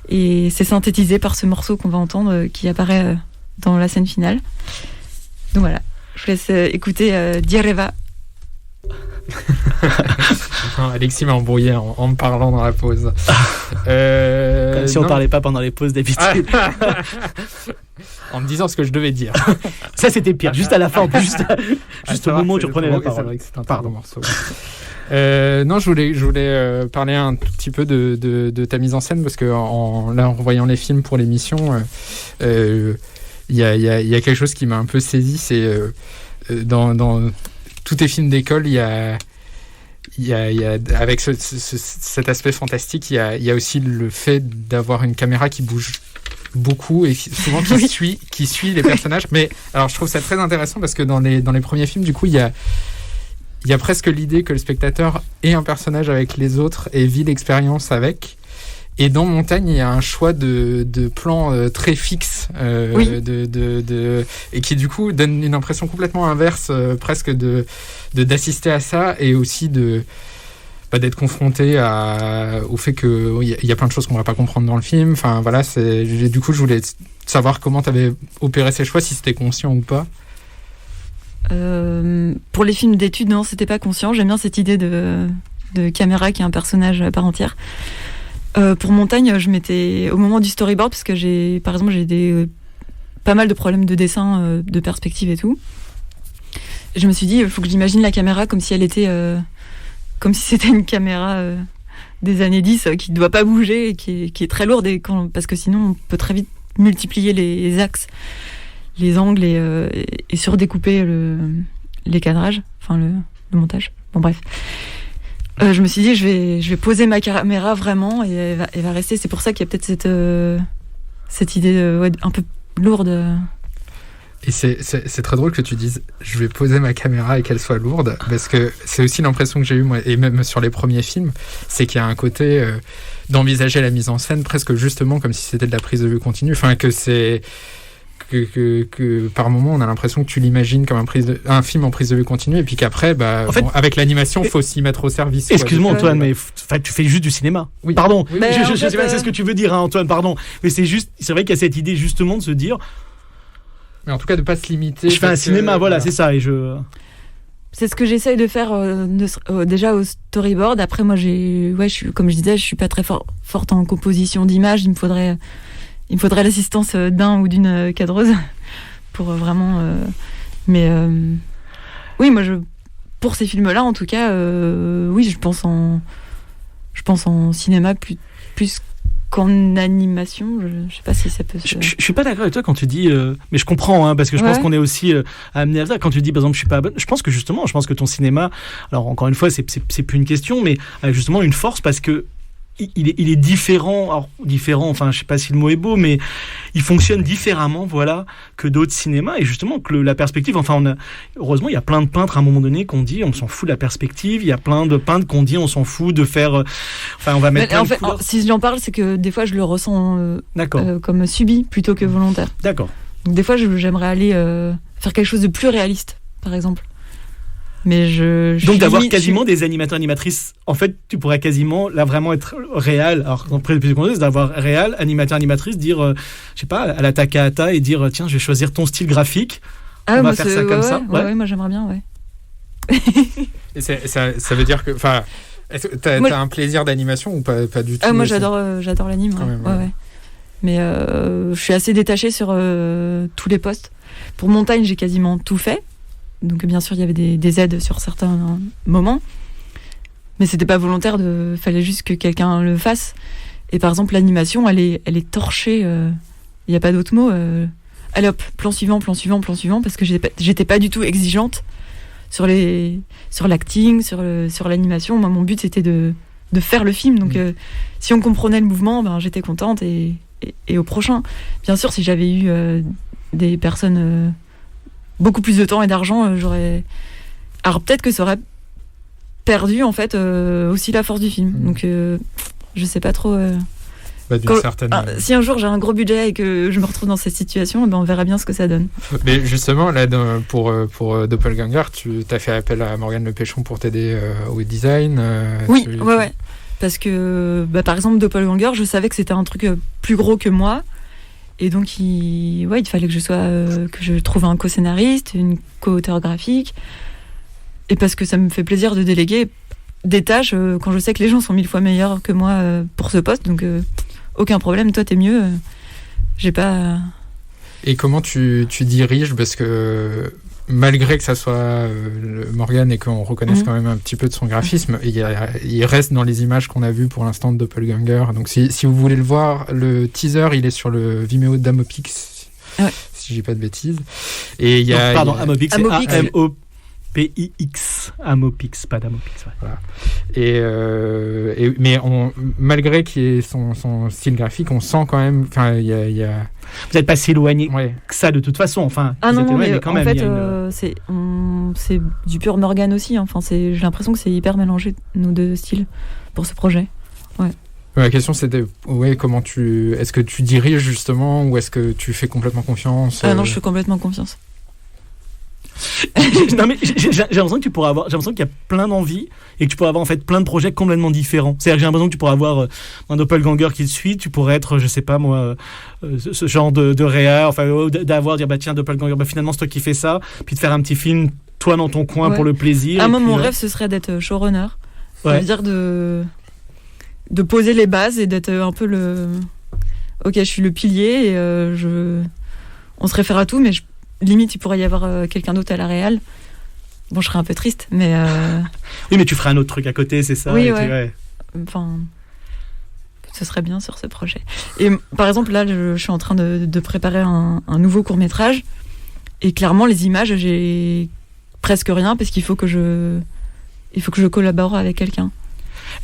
Et c'est synthétisé par ce morceau qu'on va entendre, qui apparaît dans la scène finale. Donc voilà, je vous laisse écouter Diereva. Alexis m'a embrouillé en me parlant dans la pause. Si on parlait pas pendant les pauses d'habitude. En me disant ce que je devais dire. Ça, c'était pire. Juste à la fin, juste au moment où tu reprenais la parole. C'est vrai que c'est un très bon morceau. Non, je voulais parler un tout petit peu de ta mise en scène, parce que en revoyant les films pour l'émission, il y a quelque chose qui m'a un peu saisi. C'est dans tous tes films d'école, il y a avec cet aspect fantastique, il y a aussi le fait d'avoir une caméra qui bouge beaucoup et souvent qui suit les personnages. Mais alors, je trouve ça très intéressant parce que dans les premiers films, du coup, il y a presque l'idée que le spectateur est un personnage avec les autres et vit l'expérience avec. Et dans Montagne, il y a un choix de plans très fixes, et qui du coup donne une impression complètement inverse, presque d'assister à ça, et aussi d'être confronté au fait qu'il y a plein de choses qu'on ne va pas comprendre dans le film. Enfin voilà, du coup je voulais savoir comment tu avais opéré ces choix, si c'était conscient ou pas. Pour les films d'études, non, c'était pas conscient. J'aime bien cette idée de caméra qui est un personnage à part entière. Pour Montagne, je m'étais au moment du storyboard, parce que j'ai pas mal de problèmes de dessin, de perspective et tout. Et je me suis dit, il faut que j'imagine la caméra comme si elle était, comme si c'était une caméra des années 10 qui ne doit pas bouger et qui est très lourde, parce que sinon on peut très vite multiplier les axes, les angles et surdécouper les cadrages, enfin le montage. Bon bref. Je me suis dit, je vais poser ma caméra vraiment et elle va rester. C'est pour ça qu'il y a peut-être cette idée un peu lourde. Et c'est très drôle que tu dises, je vais poser ma caméra et qu'elle soit lourde, parce que c'est aussi l'impression que j'ai eue, moi, et même sur les premiers films, c'est qu'il y a un côté d'envisager la mise en scène presque justement comme si c'était de la prise de vue continue. Enfin, que c'est... Que par moment on a l'impression que tu l'imagines comme un film en prise de vue continue, et puis qu'après en fait, avec l'animation il faut s'y mettre au service. Excuse-moi Antoine, mais tu fais juste du cinéma. Oui. Pardon, je sais pas, c'est ce que tu veux dire, hein, Antoine, pardon, mais c'est vrai qu'il y a cette idée justement de se dire, mais en tout cas de pas se limiter. Je fais un cinéma, voilà, c'est ça, c'est ce que j'essaye de faire déjà au storyboard. Après moi comme je disais, je suis pas très forte en composition d'images. Il me faudrait l'assistance d'un ou d'une cadreuse pour vraiment... Mais oui, moi, pour ces films-là, en tout cas, oui, je pense en cinéma plus qu'en animation. Je sais pas si ça peut se... Je suis pas d'accord avec toi quand tu dis... mais je comprends, hein, parce que je pense qu'on est aussi amené à ça. Quand tu dis, par exemple, je suis pas bonne, je pense que ton cinéma... Alors, encore une fois, c'est plus une question, mais justement une force, parce que il est différent. Alors, différent, enfin, je sais pas si le mot est beau, mais il fonctionne différemment, voilà, que d'autres cinémas. Et justement, que la perspective, enfin, heureusement, il y a plein de peintres à un moment donné qu'on dit, on s'en fout de la perspective. Il y a plein de peintres qu'on dit, on s'en fout de faire, enfin, on va mettre plein de couleurs. Si j'en parle, c'est que des fois, je le ressens comme subi plutôt que volontaire. D'accord. Donc, des fois, j'aimerais aller faire quelque chose de plus réaliste, par exemple. Mais donc d'avoir quasiment des animateurs animatrices, en fait tu pourrais quasiment là vraiment être réel, alors d'avoir réel animateur animatrice, dire je sais pas à la Takahata et dire tiens je vais choisir ton style graphique, on va faire ça comme ça. Ouais, moi j'aimerais bien, Et ça veut dire que, enfin, t'as un plaisir d'animation ou pas du tout? Moi j'adore l'anime, ouais. Mais je suis assez détachée sur tous les postes. Pour Montagne j'ai quasiment tout fait. Donc bien sûr il y avait des aides sur certains moments, mais c'était pas volontaire, fallait juste que quelqu'un le fasse. Et par exemple l'animation elle est torchée, il n'y a pas d'autre mot, allez hop, plan suivant, parce que j'étais pas du tout exigeante sur l'acting, sur l'animation. Moi mon but c'était de faire le film, donc si on comprenait le mouvement, ben j'étais contente et au prochain. Bien sûr si j'avais eu des personnes beaucoup plus de temps et d'argent, j'aurais... Alors peut-être que ça aurait perdu en fait aussi la force du film. Donc je sais pas trop... si un jour j'ai un gros budget et que je me retrouve dans cette situation, ben on verra bien ce que ça donne. Mais justement, là, pour Doppelganger, tu as fait appel à Morgane Lepéchon pour t'aider au design. Oui, ouais. Parce que, par exemple, Doppelganger, je savais que c'était un truc plus gros que moi. Et donc, il fallait que je trouve un co-scénariste, une co-auteur graphique. Et parce que ça me fait plaisir de déléguer des tâches quand je sais que les gens sont 1000 fois meilleurs que moi pour ce poste. Donc, aucun problème, toi, t'es mieux. J'ai pas... Et comment tu diriges? Parce que malgré que ça soit Morgane et qu'on reconnaisse quand même un petit peu de son graphisme, il reste dans les images qu'on a vues pour l'instant de Doppelganger. Donc si vous voulez le voir, le teaser, il est sur le Vimeo d'Amopix, si je dis pas de bêtises. Et il y a... Amopix, c'est A-M-O-P-I-X. Amopix, pas d'Amopix. Ouais. Voilà. Mais malgré qu'il y ait son style graphique, on sent quand même... Enfin, il y a... Vous n'êtes pas si éloigné que ça de toute façon. Enfin, non, mais quand même, en fait, c'est du pur Morgane aussi. Enfin, j'ai l'impression que c'est hyper mélangé, nos deux styles, pour ce projet. Ouais. La question c'était, comment est-ce que tu diriges justement ou est-ce que tu fais complètement confiance? Non, je fais complètement confiance. Non mais j'ai l'impression que tu pourrais avoir, j'ai l'impression qu'il y a plein d'envies et que tu pourrais avoir en fait plein de projets complètement différents. C'est-à-dire que j'ai l'impression que tu pourrais avoir un Doppelganger qui te suit, tu pourrais être, je sais pas moi, ce genre de réa, enfin dire tiens Doppelganger, finalement c'est toi qui fais ça, puis de faire un petit film toi dans ton coin pour le plaisir. Moi mon rêve ce serait d'être showrunner, ça veut dire de poser les bases et d'être un peu je suis le pilier et on se réfère à tout, mais limite, il pourrait y avoir quelqu'un d'autre à la réal. Bon, je serais un peu triste, mais... Oui, mais tu ferais un autre truc à côté, c'est ça? Oui, Enfin, ce serait bien sur ce projet. Et par exemple, là, je suis en train de préparer un nouveau court-métrage. Et clairement, les images, j'ai presque rien, parce qu'il faut que je collabore avec quelqu'un.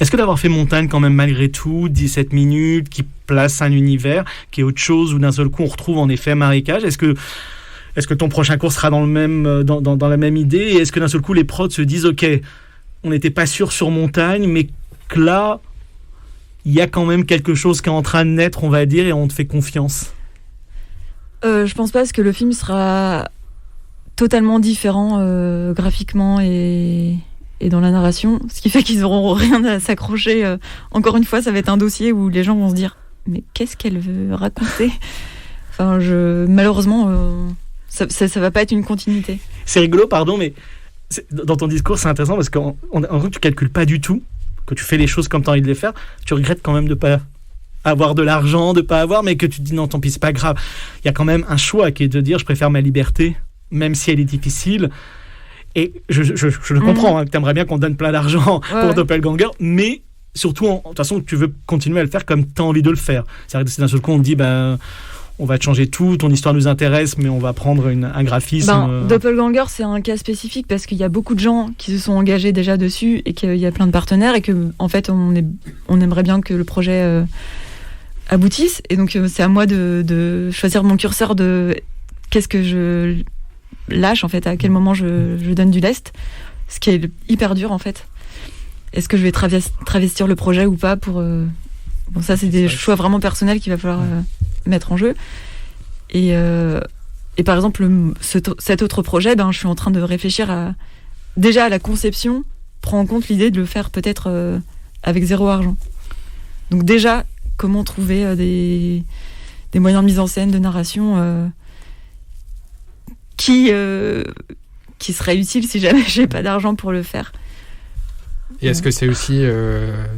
Est-ce que d'avoir fait Montagne quand même malgré tout, 17 minutes, qui place un univers, qui est autre chose, où d'un seul coup on retrouve en effet marécage, est-ce que ton prochain cours sera dans la même idée? Et est-ce que d'un seul coup, les prods se disent « Ok, on n'était pas sûr sur Montagne, mais que là, il y a quand même quelque chose qui est en train de naître, on va dire, et on te fait confiance » Je pense pas, parce que le film sera totalement différent graphiquement et dans la narration. Ce qui fait qu'ils n'auront rien à s'accrocher. Encore une fois, ça va être un dossier où les gens vont se dire « Mais qu'est-ce qu'elle veut raconter ?» Enfin, malheureusement... Ça va pas être une continuité. C'est rigolo, pardon, mais dans ton discours, c'est intéressant parce qu'en gros, tu calcules pas du tout, que tu fais les choses comme tu as envie de les faire. Tu regrettes quand même de pas avoir de l'argent, de pas avoir, mais que tu te dis non, tant pis, c'est pas grave. Il y a quand même un choix qui est de dire je préfère ma liberté, même si elle est difficile. Et je le comprends, que tu aimerais bien qu'on donne plein d'argent pour Doppelganger, mais surtout, de toute façon, tu veux continuer à le faire comme tu as envie de le faire. C'est-à-dire que si d'un seul coup, on te dit on va te changer tout, ton histoire nous intéresse, mais on va prendre un graphisme. Doppelganger, c'est un cas spécifique parce qu'il y a beaucoup de gens qui se sont engagés déjà dessus et qu'il y a plein de partenaires et que en fait on aimerait bien que le projet aboutisse. Et donc c'est à moi de choisir mon curseur de qu'est-ce que je lâche en fait, à quel moment je donne du lest, ce qui est hyper dur en fait. Est-ce que je vais travestir le projet ou pas pour bon, ça c'est des choix vraiment personnels qu'il va falloir mettre en jeu. Et par exemple cet autre projet, je suis en train de réfléchir déjà à la conception, prend en compte l'idée de le faire peut-être avec 0 argent. Donc déjà comment trouver des moyens de mise en scène, de narration qui seraient utiles si jamais j'ai pas d'argent pour le faire. Et est-ce que c'est aussi,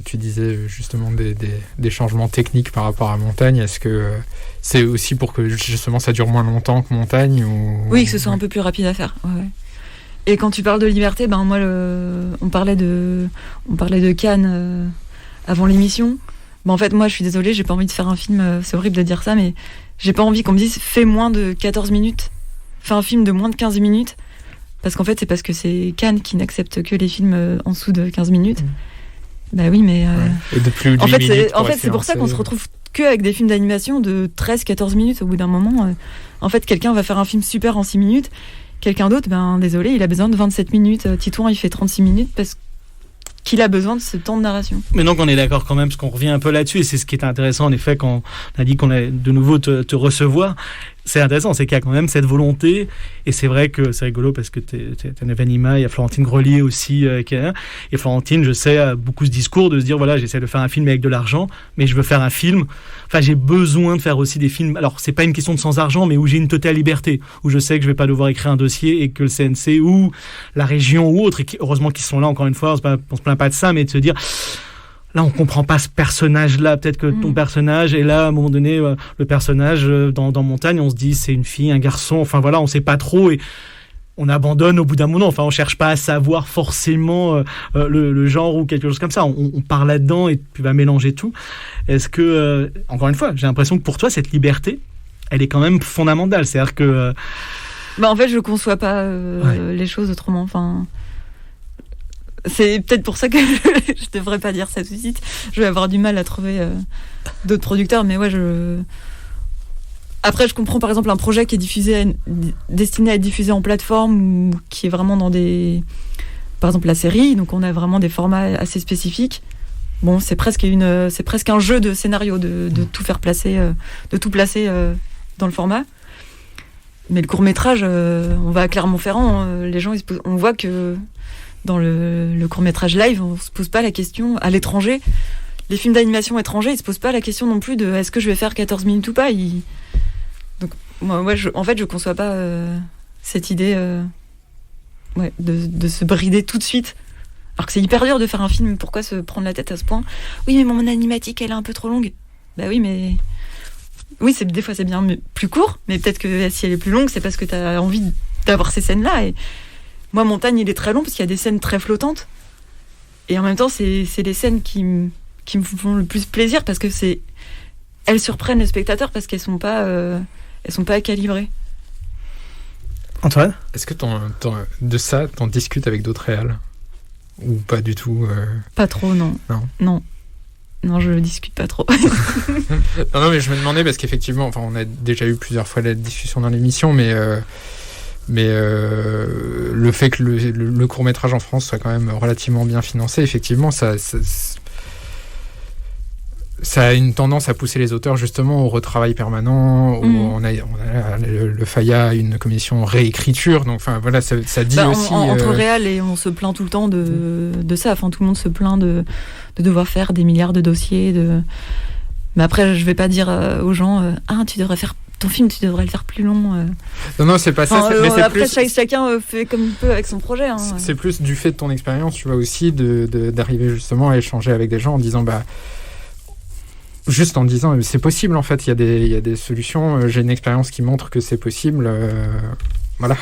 tu disais justement des changements techniques par rapport à Montagne, est-ce que c'est aussi pour que justement ça dure moins longtemps que Montagne ou... Oui, que ce soit un peu plus rapide à faire. Ouais. Et quand tu parles de liberté, moi, on parlait de Cannes avant l'émission. En fait, moi, je suis désolée, j'ai pas envie de faire un film, c'est horrible de dire ça, mais j'ai pas envie qu'on me dise fais moins de 14 minutes, fais un film de moins de 15 minutes. Parce qu'en fait, c'est parce que c'est Cannes qui n'accepte que les films en dessous de 15 minutes. Bah oui, mais... Et de plus de 8 minutes c'est pour ça qu'on se retrouve qu'avec des films d'animation de 13-14 minutes au bout d'un moment. En fait, quelqu'un va faire un film super en 6 minutes. Quelqu'un d'autre, désolé, il a besoin de 27 minutes. Titouan, il fait 36 minutes parce qu'il a besoin de ce temps de narration. Mais donc on est d'accord quand même, parce qu'on revient un peu là-dessus, et c'est ce qui est intéressant en effet quand on a dit qu'on allait de nouveau te recevoir. C'est intéressant, c'est qu'il y a quand même cette volonté, et c'est vrai que c'est rigolo parce que t'es Nevanima, il y a Florentine Grelier aussi qui est là, et Florentine, je sais, a beaucoup ce discours de se dire voilà, j'essaie de faire un film avec de l'argent, mais je veux faire un film, enfin j'ai besoin de faire aussi des films, alors c'est pas une question de sans argent, mais où j'ai une totale liberté, où je sais que je vais pas devoir écrire un dossier et que le CNC ou la région ou autre, et heureusement qu'ils sont là encore une fois, on se plaint pas de ça, mais de se dire là, on comprend pas ce personnage-là. Peut-être que ton personnage est là, à un moment donné, le personnage dans Montagne, on se dit c'est une fille, un garçon. Enfin voilà, on sait pas trop et on abandonne au bout d'un moment. Enfin, on cherche pas à savoir forcément le genre ou quelque chose comme ça. On part là-dedans et tu vas mélanger tout. Est-ce que, encore une fois, j'ai l'impression que pour toi, cette liberté, elle est quand même fondamentale. C'est-à-dire que... en fait, je conçois pas les choses autrement. Enfin... C'est peut-être pour ça que je devrais pas dire ça tout de suite. Je vais avoir du mal à trouver d'autres producteurs, mais après, je comprends par exemple un projet qui est destiné à être diffusé en plateforme ou qui est vraiment dans par exemple la série. Donc on a vraiment des formats assez spécifiques. Bon, c'est presque un jeu de scénario de tout faire placer, de tout placer dans le format. Mais le court-métrage, on va à Clermont-Ferrand, les gens, on voit que dans le court-métrage live, on se pose pas la question, à l'étranger, les films d'animation étrangers, ils se posent pas la question non plus de est-ce que je vais faire 14 minutes ou pas. Donc, je conçois pas cette idée de se brider tout de suite. Alors que c'est hyper dur de faire un film, pourquoi se prendre la tête à ce point ? Oui, mais mon animatique, elle est un peu trop longue. Bah oui, mais... Oui, des fois c'est bien plus court, mais peut-être que si elle est plus longue, c'est parce que tu as envie d'avoir ces scènes-là. Et moi, Montagne, il est très long parce qu'il y a des scènes très flottantes. Et en même temps, c'est les scènes qui me font le plus plaisir parce que elles surprennent le spectateur parce qu'elles sont pas calibrées. Antoine ? Est-ce que de ça, t'en discutes avec d'autres réals ? Ou pas du tout Pas trop, non. Non, je ne discute pas trop. non, mais je me demandais parce qu'effectivement, on a déjà eu plusieurs fois la discussion dans l'émission, mais le fait que le court-métrage en France soit quand même relativement bien financé, effectivement, ça a une tendance à pousser les auteurs justement au retravail permanent. Où on a le FAIA a une commission réécriture, donc voilà, ça dit aussi... Entre réal et on se plaint tout le temps de ça. Enfin, tout le monde se plaint de devoir faire des milliards de dossiers. Mais après, je vais pas dire aux gens tu devrais faire ton film, tu devrais le faire plus long. Non, c'est pas ça. Mais c'est après, plus... chacun fait comme il peut avec son projet. C'est plus du fait de ton expérience, tu vois, aussi d'arriver justement à échanger avec des gens en disant juste en disant c'est possible en fait, il y a des solutions, j'ai une expérience qui montre que c'est possible. Voilà.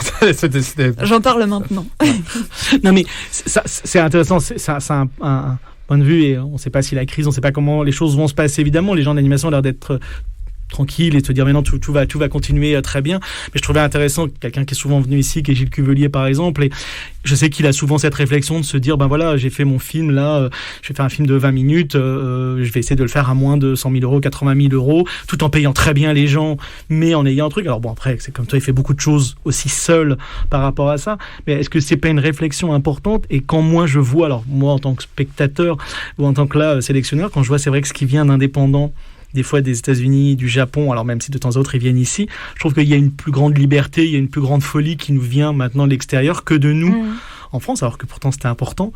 J'en parle maintenant. Non mais c'est intéressant, c'est un point de vue et on ne sait pas si la crise, on ne sait pas comment les choses vont se passer. Évidemment, les gens d'animation ont l'air d'être tranquille et te dire mais non, tout va continuer très bien. Mais je trouvais intéressant quelqu'un qui est souvent venu ici, qui est Gilles Cuvelier par exemple, et je sais qu'il a souvent cette réflexion de se dire ben voilà, j'ai fait mon film là, je vais faire un film de 20 minutes, je vais essayer de le faire à moins de 100 000 euros, 80 000 euros, tout en payant très bien les gens, mais en ayant un truc. Alors bon, après, c'est comme toi, il fait beaucoup de choses aussi seul par rapport à ça, mais est-ce que c'est pas une réflexion importante? Et quand moi je vois, alors moi en tant que spectateur ou en tant que là sélectionneur, quand je vois c'est vrai que ce qui vient d'indépendant, des fois des États-Unis, du Japon, alors même si de temps en temps ils viennent ici, je trouve qu'il y a une plus grande liberté, il y a une plus grande folie qui nous vient maintenant de l'extérieur que de nous en France, alors que pourtant c'était important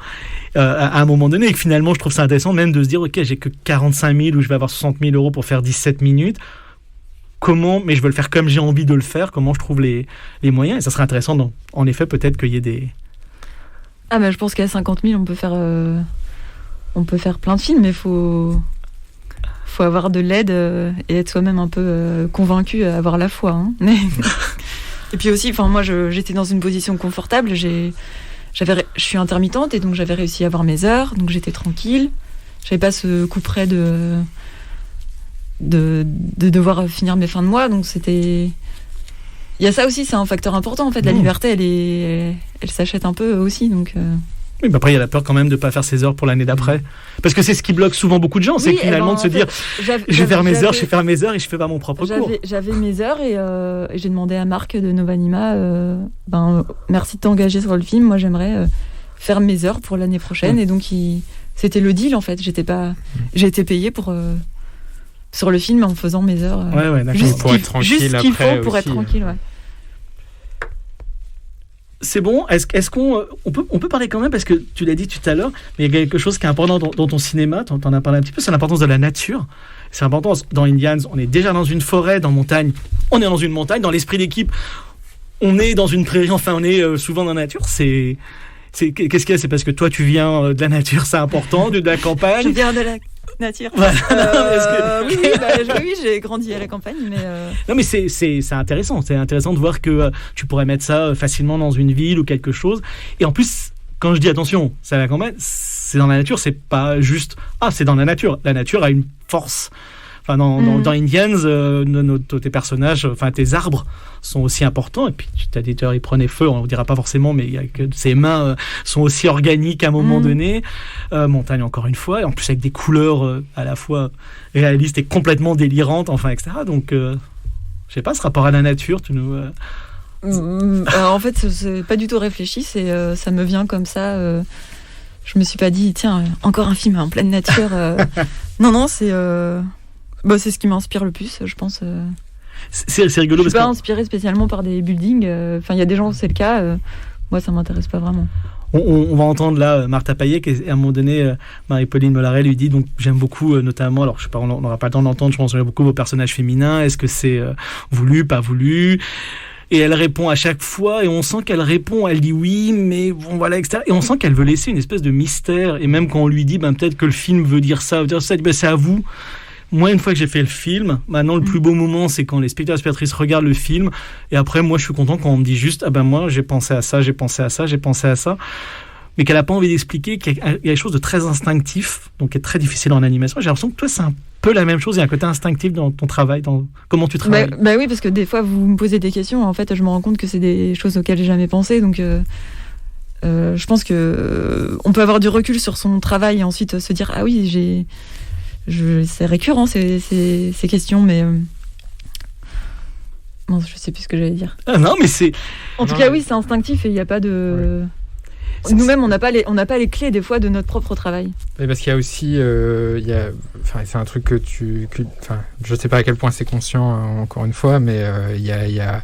à un moment donné, et que finalement je trouve ça intéressant même de se dire ok, j'ai que 45 000 ou je vais avoir 60 000 euros pour faire 17 minutes, comment, mais je veux le faire comme j'ai envie de le faire, comment je trouve les moyens, et ça serait intéressant en effet peut-être qu'il y ait des... Ah je pense qu'à 50 000 on peut faire plein de films, mais faut avoir de l'aide et être soi-même un peu convaincu, avoir la foi. Hein. Et puis aussi, moi, j'étais dans une position confortable. Je suis intermittente et donc j'avais réussi à avoir mes heures, donc j'étais tranquille. J'avais pas ce coup près de devoir finir mes fins de mois, donc c'était. Il y a ça aussi, c'est un facteur important en fait. La liberté, elle s'achète un peu aussi, donc. Oui, mais après, il y a la peur quand même de ne pas faire ses heures pour l'année d'après. Parce que c'est ce qui bloque souvent beaucoup de gens, c'est finalement de se dire je vais faire mes heures et je fais pas mon propre cours. J'avais mes heures et j'ai demandé à Marc de Novanima merci de t'engager sur le film, moi j'aimerais faire mes heures pour l'année prochaine. Et donc c'était le deal en fait. J'ai été payée sur le film en faisant mes heures. Ouais, d'accord. Juste pour être tranquille ce qu'il faut pour être tranquille, ouais. C'est bon. Est-ce qu'on peut parler quand même, parce que tu l'as dit tout à l'heure, mais il y a quelque chose qui est important dans ton cinéma, t'en as parlé un petit peu, c'est l'importance de la nature. C'est important. Dans Indians, on est déjà dans une forêt, dans montagne. On est dans une montagne. Dans l'esprit d'équipe, on est dans une prairie. Enfin, on est souvent dans la nature. Qu'est-ce qu'il y a? C'est parce que toi, tu viens de la nature, c'est important, de la campagne. Je viens de la nature. Voilà. Oui, j'ai grandi à la campagne, mais. Non, mais c'est intéressant. C'est intéressant de voir que tu pourrais mettre ça facilement dans une ville ou quelque chose. Et en plus, quand je dis attention, c'est à la campagne, c'est dans la nature. C'est pas juste c'est dans la nature. La nature a une force. Enfin, dans Indians, tes personnages, enfin tes arbres sont aussi importants. Et puis tu as dit, ils prenaient feu, on ne dira pas forcément, mais il y a que ces mains sont aussi organiques à un moment donné. Montagne encore une fois, et en plus avec des couleurs à la fois réalistes et complètement délirantes, enfin etc. Donc, je sais pas, ce rapport à la nature, tu nous. En fait, c'est pas du tout réfléchi, ça me vient comme ça. Je me suis pas dit, tiens, encore un film en pleine nature. Non, c'est. C'est ce qui m'inspire le plus, je pense. C'est rigolo. Je suis pas inspirée spécialement par des buildings. Il y a des gens où c'est le cas. Moi, ça m'intéresse pas vraiment. On va entendre là Martha Payet, qui à un moment donné, Marie-Pauline Mollaret lui dit, donc j'aime beaucoup notamment, alors je sais pas, on n'aura pas le temps d'entendre, je pense que j'aime beaucoup vos personnages féminins. Est-ce que c'est voulu, pas voulu? Et elle répond à chaque fois, et on sent qu'elle répond, elle dit oui, mais bon voilà, etc. Et on sent qu'elle veut laisser une espèce de mystère. Et même quand on lui dit, peut-être que le film veut dire ça, c'est à vous. Moi, une fois que j'ai fait le film, maintenant le plus beau moment, c'est quand les spectateurs et spectatrices regardent le film, et après, moi, je suis content quand on me dit juste, moi, j'ai pensé à ça, j'ai pensé à ça, j'ai pensé à ça, mais qu'elle n'a pas envie d'expliquer, qu'il y a quelque chose de très instinctif, donc qui est très difficile en animation. J'ai l'impression que toi, c'est un peu la même chose, il y a un côté instinctif dans ton travail, dans comment tu travailles. Oui, parce que des fois, vous me posez des questions, en fait, je me rends compte que c'est des choses auxquelles j'ai jamais pensé, donc je pense que on peut avoir du recul sur son travail et ensuite se dire, ah oui, c'est récurrent ces questions, mais non, je sais plus ce que j'allais dire. Non, mais c'est. En tout cas, oui, c'est instinctif et il n'y a pas de. Ouais. Nous-mêmes, on n'a pas les clés des fois de notre propre travail. Et parce qu'il y a aussi, c'est un truc que je sais pas à quel point c'est conscient encore une fois, mais il y a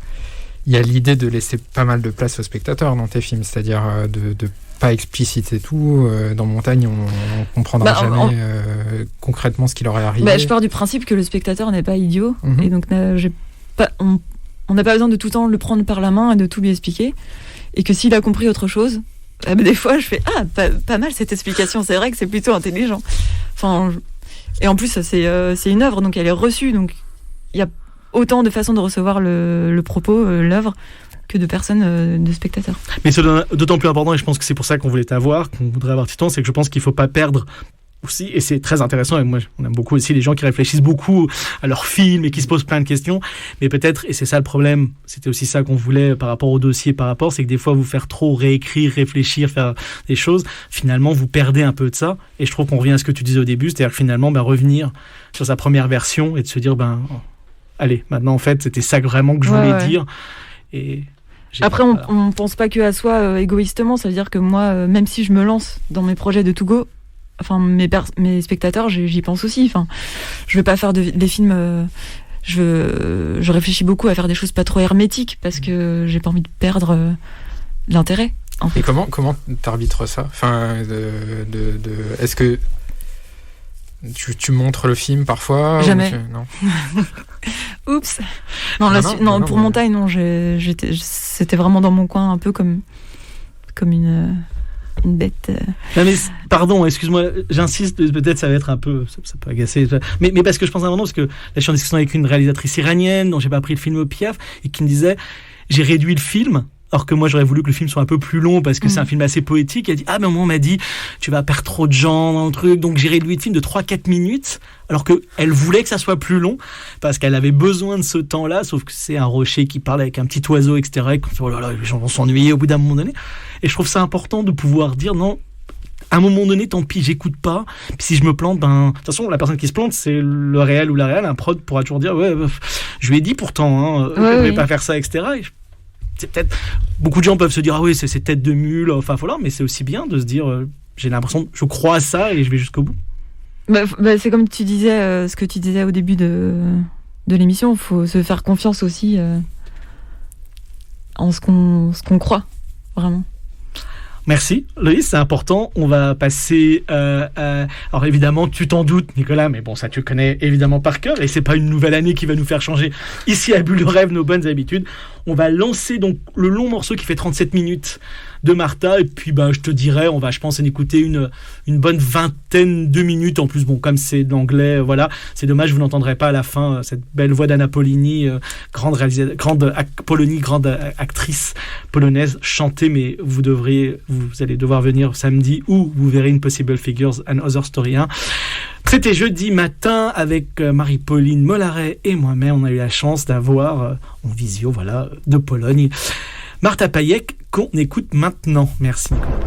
l'idée de laisser pas mal de place aux spectateurs dans tes films, c'est-à-dire de pas expliciter tout. Dans Montagne, on comprendra jamais concrètement ce qui leur est arrivé. Je pars du principe que le spectateur n'est pas idiot, et donc on n'a pas besoin de tout le temps le prendre par la main et de tout lui expliquer, et que s'il a compris autre chose, des fois je fais pas mal cette explication, c'est vrai que c'est plutôt intelligent. Et en plus c'est une œuvre, donc elle est reçue, donc il y a autant de façons de recevoir le propos, l'œuvre, que de personnes, de spectateurs. Mais c'est d'autant plus important, et je pense que c'est pour ça qu'on voulait t'avoir, qu'on voudrait avoir Titan, c'est que je pense qu'il ne faut pas perdre aussi, et c'est très intéressant, et moi on aime beaucoup aussi les gens qui réfléchissent beaucoup à leurs films et qui se posent plein de questions, mais peut-être, et c'est ça le problème, c'était aussi ça qu'on voulait par rapport au dossier, c'est que des fois vous faire trop réécrire, réfléchir, faire des choses, finalement vous perdez un peu de ça, et je trouve qu'on revient à ce que tu disais au début, c'est-à-dire que finalement revenir sur sa première version et de se dire allez, maintenant en fait c'était ça vraiment que je voulais dire, et... Après, on pense pas que à soi égoïstement, ça veut dire que moi, même si je me lance dans mes projets de To Go, enfin mes spectateurs, j'y pense aussi. Enfin, je veux pas faire des films. Je réfléchis beaucoup à faire des choses pas trop hermétiques parce que j'ai pas envie de perdre l'intérêt. En fait. Et comment t'arbitres ça ? Enfin, est-ce que tu montres le film parfois ? Jamais. Non. Oups. Non, pour Montagne, non. C'était vraiment dans mon coin, un peu comme une bête. Non mais pardon, excuse-moi, j'insiste, peut-être ça va être un peu, ça peut agacer, mais parce que je pense à un moment, parce que là je suis en discussion avec une réalisatrice iranienne dont j'ai pas pris le film au piaf et qui me disait, j'ai réduit le film. Alors que moi, j'aurais voulu que le film soit un peu plus long parce que c'est un film assez poétique. Elle a dit, mais moi, on m'a dit, tu vas perdre trop de gens dans le truc. Donc, j'ai réduit le film de 3-4 minutes. Alors qu'elle voulait que ça soit plus long parce qu'elle avait besoin de ce temps-là. Sauf que c'est un rocher qui parle avec un petit oiseau, etc. Et oh là là, les gens vont s'ennuyer au bout d'un moment donné. Et je trouve ça important de pouvoir dire, non, à un moment donné, tant pis, j'écoute pas. Puis si je me plante, de toute façon, la personne qui se plante, c'est le réel ou la réelle. Un prod pourra toujours dire, je lui ai dit pourtant, je vais pas faire ça, etc. Et c'est peut-être, beaucoup de gens peuvent se dire, c'est tête de mule, enfin voilà, mais c'est aussi bien de se dire, j'ai l'impression, je crois à ça et je vais jusqu'au bout. C'est comme tu disais, ce que tu disais au début de l'émission, il faut se faire confiance aussi en ce qu'on croit, vraiment. Merci, Loïs, c'est important. On va passer... alors évidemment, tu t'en doutes, Nicolas, mais bon, ça tu connais évidemment par cœur, et c'est pas une nouvelle année qui va nous faire changer ici à Bulle de Rêve nos bonnes habitudes. On va lancer donc le long morceau qui fait 37 minutes de Martha, et puis je te dirais, on va, je pense, en écouter une bonne vingtaine de minutes. En plus, bon, comme c'est de l'anglais, voilà, c'est dommage, vous n'entendrez pas à la fin cette belle voix d'Anna Polini, grande actrice polonaise, chanter, mais vous allez devoir venir samedi où vous verrez Impossible Figures and Other Story 1. C'était jeudi matin avec Marie-Pauline Mollaret et moi-même. On a eu la chance d'avoir en visio, de Pologne, Martha Payek, qu'on écoute maintenant. Merci, Nicolas.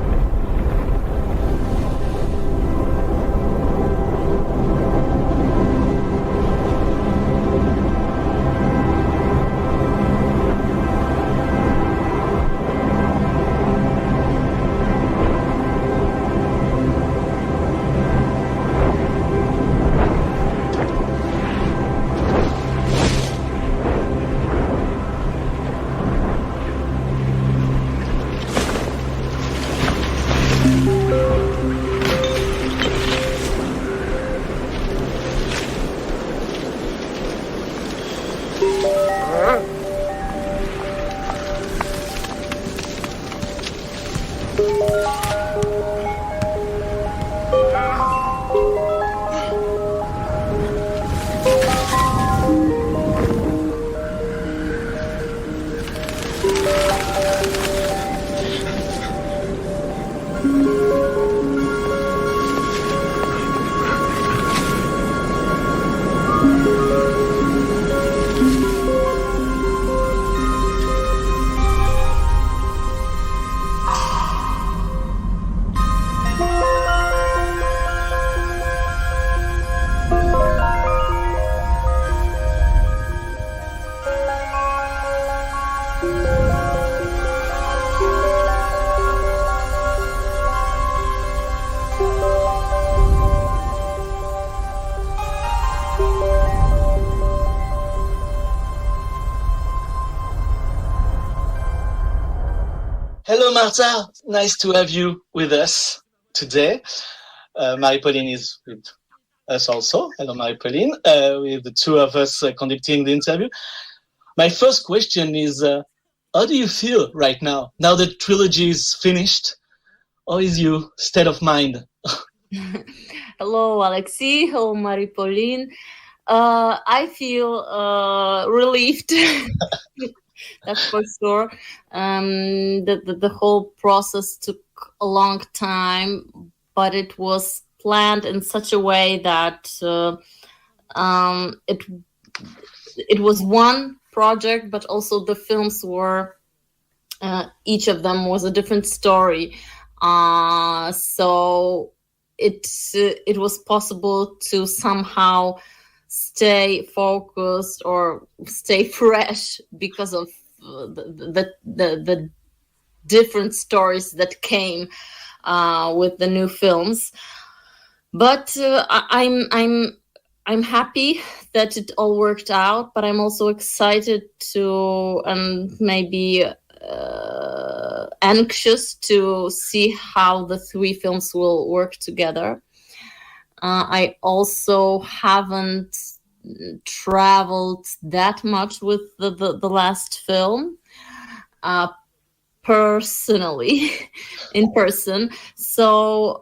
Hello, Martha. Nice to have you with us today. Marie-Pauline is with us also. Hello, Marie-Pauline. With the two of us conducting the interview. My first question is, how do you feel right now that the trilogy is finished? How is your state of mind? Hello, Alexis. Hello, Marie-Pauline. I feel relieved. That's for sure. The whole process took a long time, but it was planned in such a way that it was one project, but also the films were each of them was a different story. So it was possible to somehow stay focused or stay fresh because of the different stories that came with the new films. But I'm happy that it all worked out, but I'm also excited to and maybe anxious to see how the three films will work together. I also haven't traveled that much with the last film personally in person, so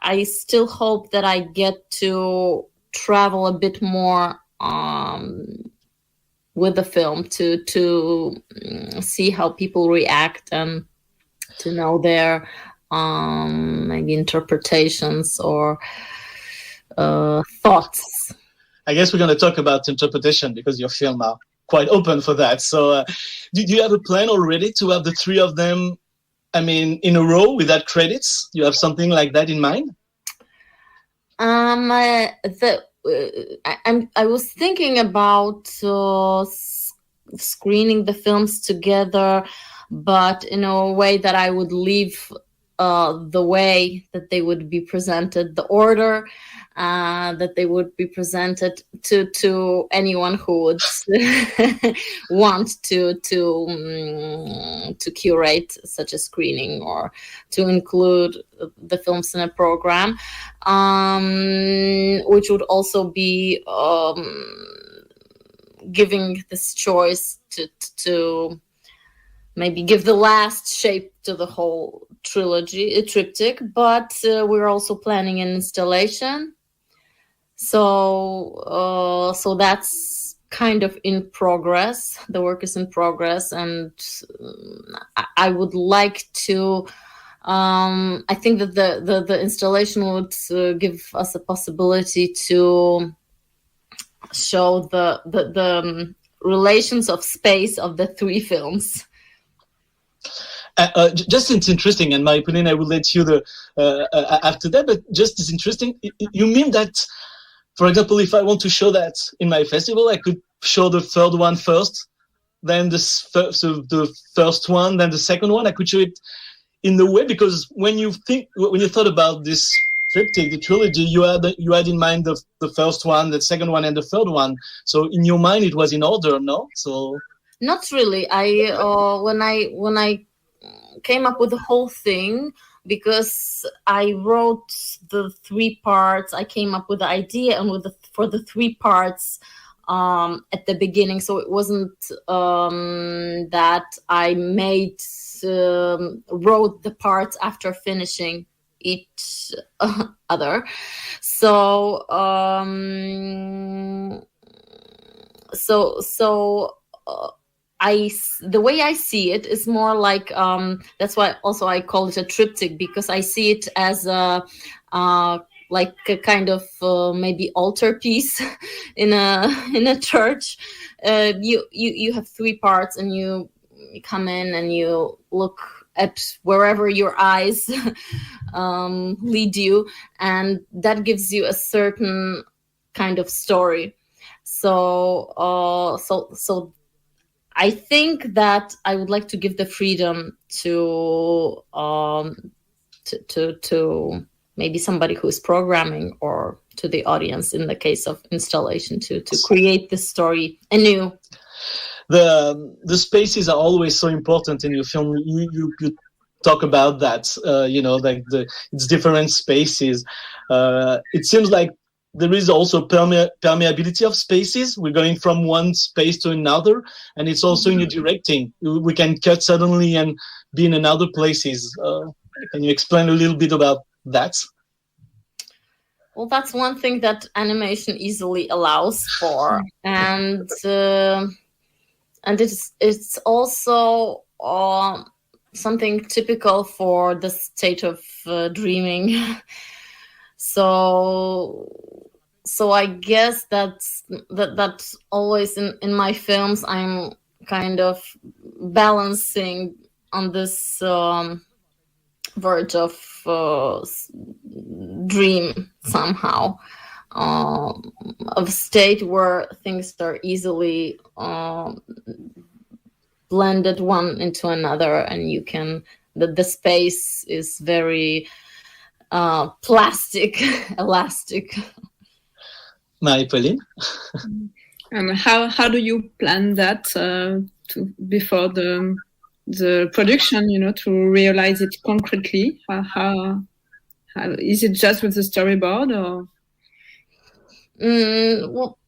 I still hope that I get to travel a bit more with the film to see how people react and to know their maybe interpretations or thoughts. I guess we're going to talk about interpretation because your film are quite open for that. So do you have a plan already to have the three of them, I mean, in a row without credits? You have something like that in mind? I was thinking about screening the films together, but in a way that I would leave the way that they would be presented, the order that they would be presented to anyone who would want to curate such a screening or to include the films in a program, which would also be giving this choice to maybe give the last shape to the whole triptych, but we're also planning an installation. So that's kind of in progress. The work is in progress, and I would like to. I think that the installation would give us a possibility to show the relations of space of the three films. Just it's interesting, and Marie-Pauline, I will let you after that. But just it's interesting. You mean that, for example, if I want to show that in my festival, I could show the third one first, then the first one, then the second one. I could show it in the way, because when you thought about this triptych, the trilogy, you had in mind the first one, the second one, and the third one. So in your mind, it was in order, no? So not really. When I came up with the whole thing, because I wrote the three parts, I came up with the idea and for the three parts at the beginning. So it wasn't that I wrote the parts after finishing each other. So the way I see it is more like that's why also I call it a triptych, because I see it as like a kind of maybe altarpiece in a church. You have three parts, and you come in and you look at wherever your eyes lead you, and that gives you a certain kind of story. So I think that I would like to give the freedom to maybe somebody who is programming, or to the audience in the case of installation, to create the story anew. The spaces are always so important in your film. You talk about that, like it's different spaces. It seems like there is also permeability of spaces. We're going from one space to another, and it's also in your directing. We can cut suddenly and be in another places. Can you explain a little bit about that? Well, that's one thing that animation easily allows for, and it's also something typical for the state of dreaming. So I guess that's always in my films. I'm kind of balancing on this verge of dream somehow, of state where things are easily blended one into another, and you can the space is very plastic, elastic. Marie-Pauline? How do you plan that before the production, to realize it concretely? How is it just with the storyboard, or? Well,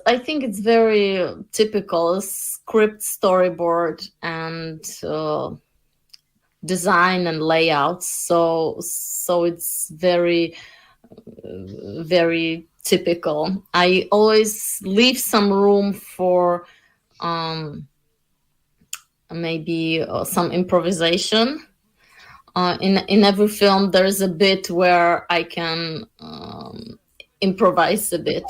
I think it's very typical script, storyboard, and design and layout. So it's very, very typical. I always leave some room for maybe some improvisation. In every film, there's a bit where I can improvise a bit.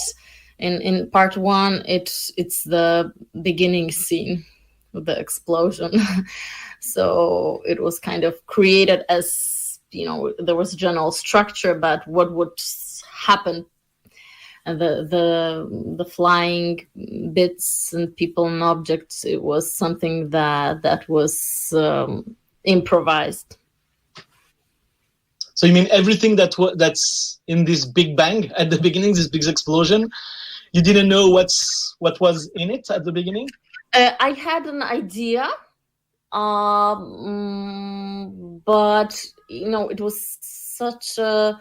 In part one, it's the beginning scene with the explosion. So it was kind of created as, there was general structure, but what would happen, the flying bits and people and objects, it was something that was improvised. So you mean everything that's in this big bang at the beginning, this big explosion, you didn't know what was in it at the beginning? I had an idea, but it was such a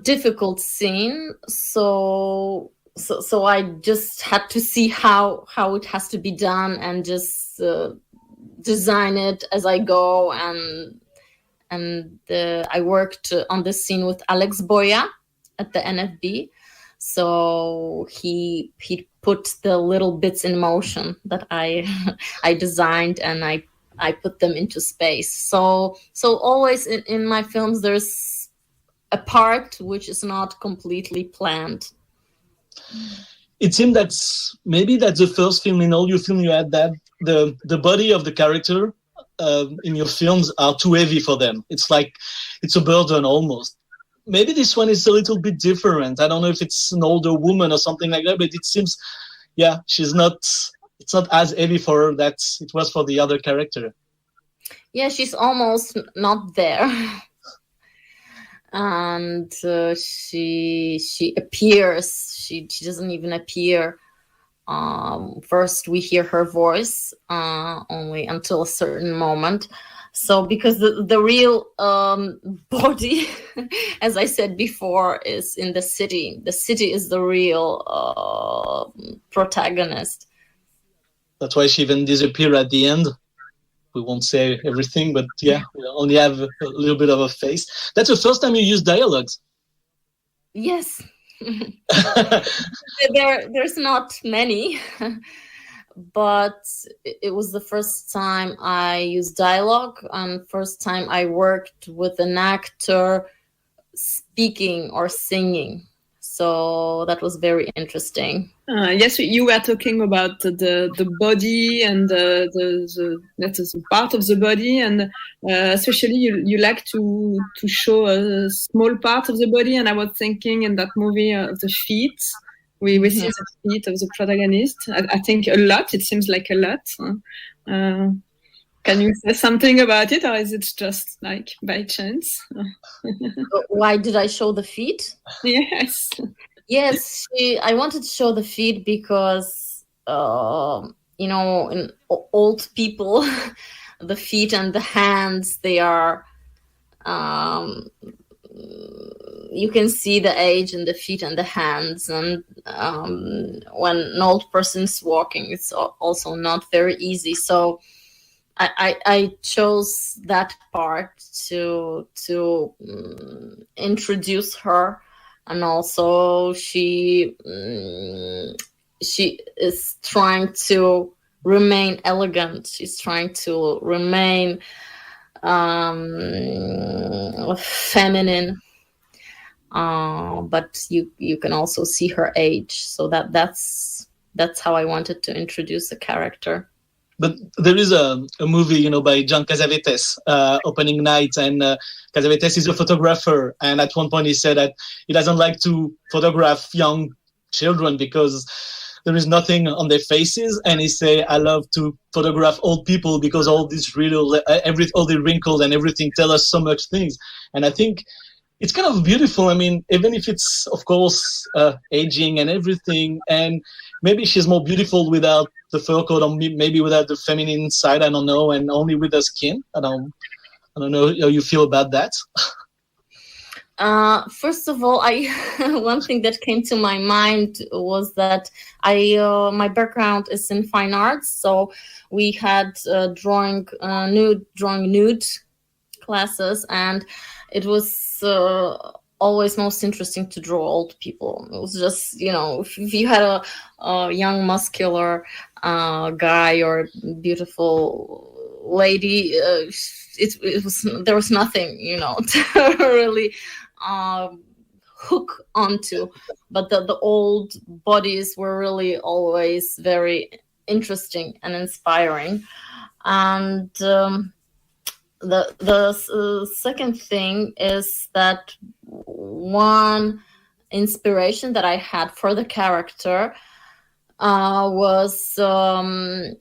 difficult scene. So I just had to see how it has to be done and just design it as I go. And I worked on this scene with Alex Boya at the NFB. So he put the little bits in motion that I designed, and I put them into space. So always in my films, there's a part which is not completely planned. It seemed that maybe that's the first film in all your film you had that the body of the character in your films are too heavy for them. It's like it's a burden almost. Maybe this one is a little bit different. I don't know if it's an older woman or something like that, but it seems, it's not as heavy for her that it was for the other character. Yeah, she's almost not there. And she appears, she doesn't even appear. First we hear her voice only until a certain moment. So because the real body, as I said before, is in the city. The city is the real protagonist. That's why she even disappeared at the end. We won't say everything, but we only have a little bit of a face. That's the first time you use dialogues. Yes. There's not many. But it was the first time I used dialogue, and first time I worked with an actor speaking or singing. So that was very interesting. Yes, you were talking about the body and the part of the body, and especially you like to show a small part of the body. And I was thinking in that movie of the feet. We see the feet of the protagonist. I think a lot. It seems like a lot. Can you say something about it, or is it just like by chance? Why did I show the feet? Yes. Yes, I wanted to show the feet because, in old people, the feet and the hands, they are... you can see the age in the feet and the hands, and when an old person is walking, it's also not very easy. So I chose that part to introduce her, and also she is trying to remain elegant. She's trying to remain feminine, but you can also see her age. So that's how I wanted to introduce the character. But there is a movie, by John Cassavetes, Opening Night, and Cassavetes is a photographer. And at one point he said that he doesn't like to photograph young children because there is nothing on their faces. And he say, I love to photograph old people because all these all the wrinkles and everything tell us so much things. And I think it's kind of beautiful. I mean, even if it's, of course, aging and everything, and maybe she's more beautiful without the fur coat, or maybe without the feminine side, I don't know, and only with the skin. I don't know how you feel about that. First of all, one thing that came to my mind was that my background is in fine arts, so we had drawing nude classes, and it was always most interesting to draw old people. It was just, if you had a young muscular guy or beautiful lady, there was nothing, to really hook onto. But the old bodies were really always very interesting and inspiring. And the second thing is that one inspiration that I had for the character was the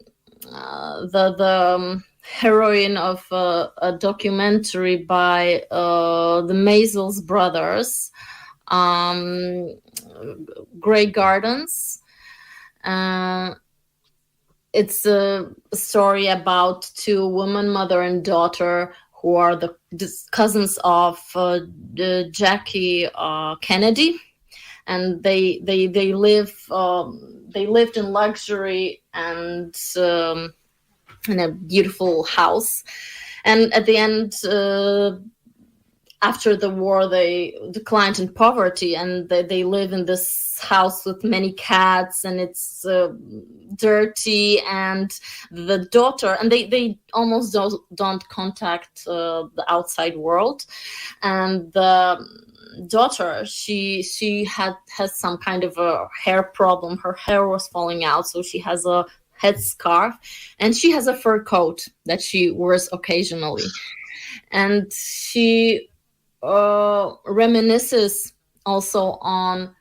heroine of a documentary by the Maisels brothers, Grey Gardens. It's a story about two women, mother and daughter, who are the cousins of Jackie Kennedy, and they lived in luxury and in a beautiful house. And at the end, after the war, they declined in poverty, and they live in this house with many cats, and it's dirty. And the daughter, and they almost don't contact the outside world. And the daughter, she has some kind of a hair problem. Her hair was falling out, so she has a headscarf, and she has a fur coat that she wears occasionally. And she reminisces also on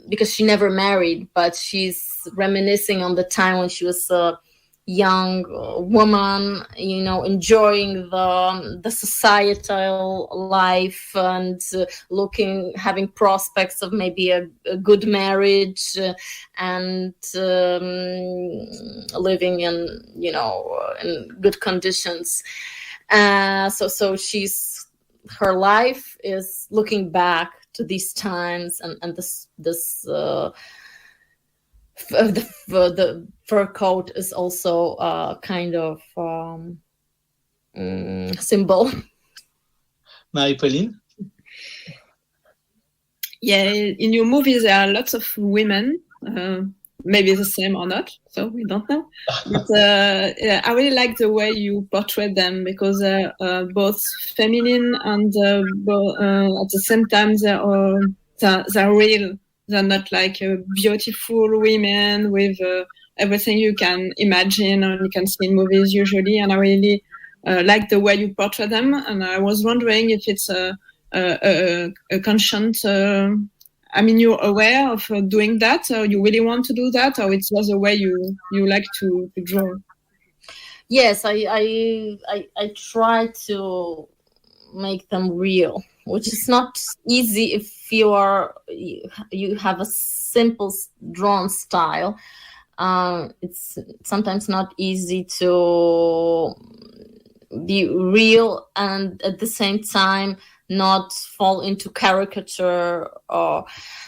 because she never married, but she's reminiscing on the time when she was a young woman, enjoying the societal life and having prospects of maybe a good marriage and living in good conditions. So her life is looking back to these times, and the fur coat is also a kind of symbol. Marie-Pauline? Yeah, in your movies there are lots of women, maybe the same or not, so we don't know. But I really like the way you portray them, because they're both feminine and at the same time they're real. They're not like beautiful women with everything you can imagine or you can see in movies usually. And I really like the way you portray them. And I was wondering if it's a conscious. You're aware of doing that, or you really want to do that, or it's just the way you like to draw? Yes, I try to make them real, which is not easy if you have a simple drawn style. It's sometimes not easy to be real and at the same time not fall into caricature.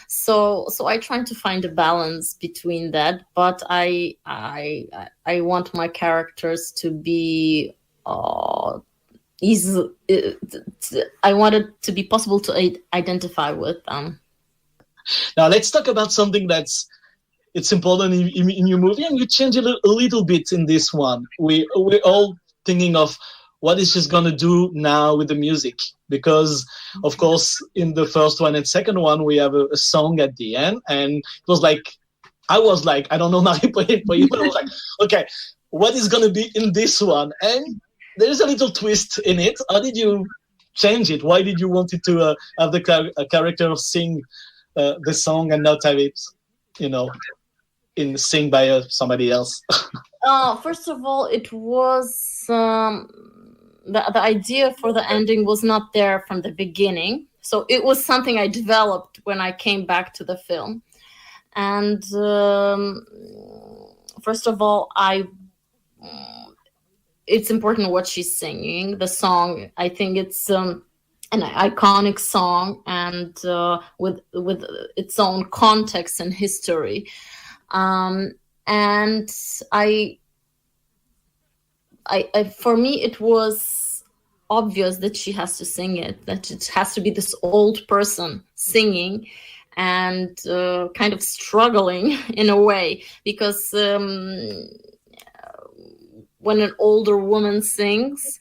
So I try to find a balance between that, but I want my characters to be easy. I want it to be possible to identify with them. Now let's talk about something it's important in your movie, and you change it a little bit in this one. We all thinking of what is she gonna do now with the music, because of course in the first one and second one we have a song at the end, and it was like I don't know Marie-Pauline for you, but I was like, okay, what is gonna be in this one? And there's a little twist in it. How did you change it? Why did you want it to have the character sing the song and not have it, sing by somebody else? First of all, it was the idea for the ending was not there from the beginning. So it was something I developed when I came back to the film. And first of all, it's important what she's singing. The song, I think it's an iconic song, and with its own context and history. And I for me, it was obvious that she has to sing it, that it has to be this old person singing and kind of struggling in a way, because when an older woman sings,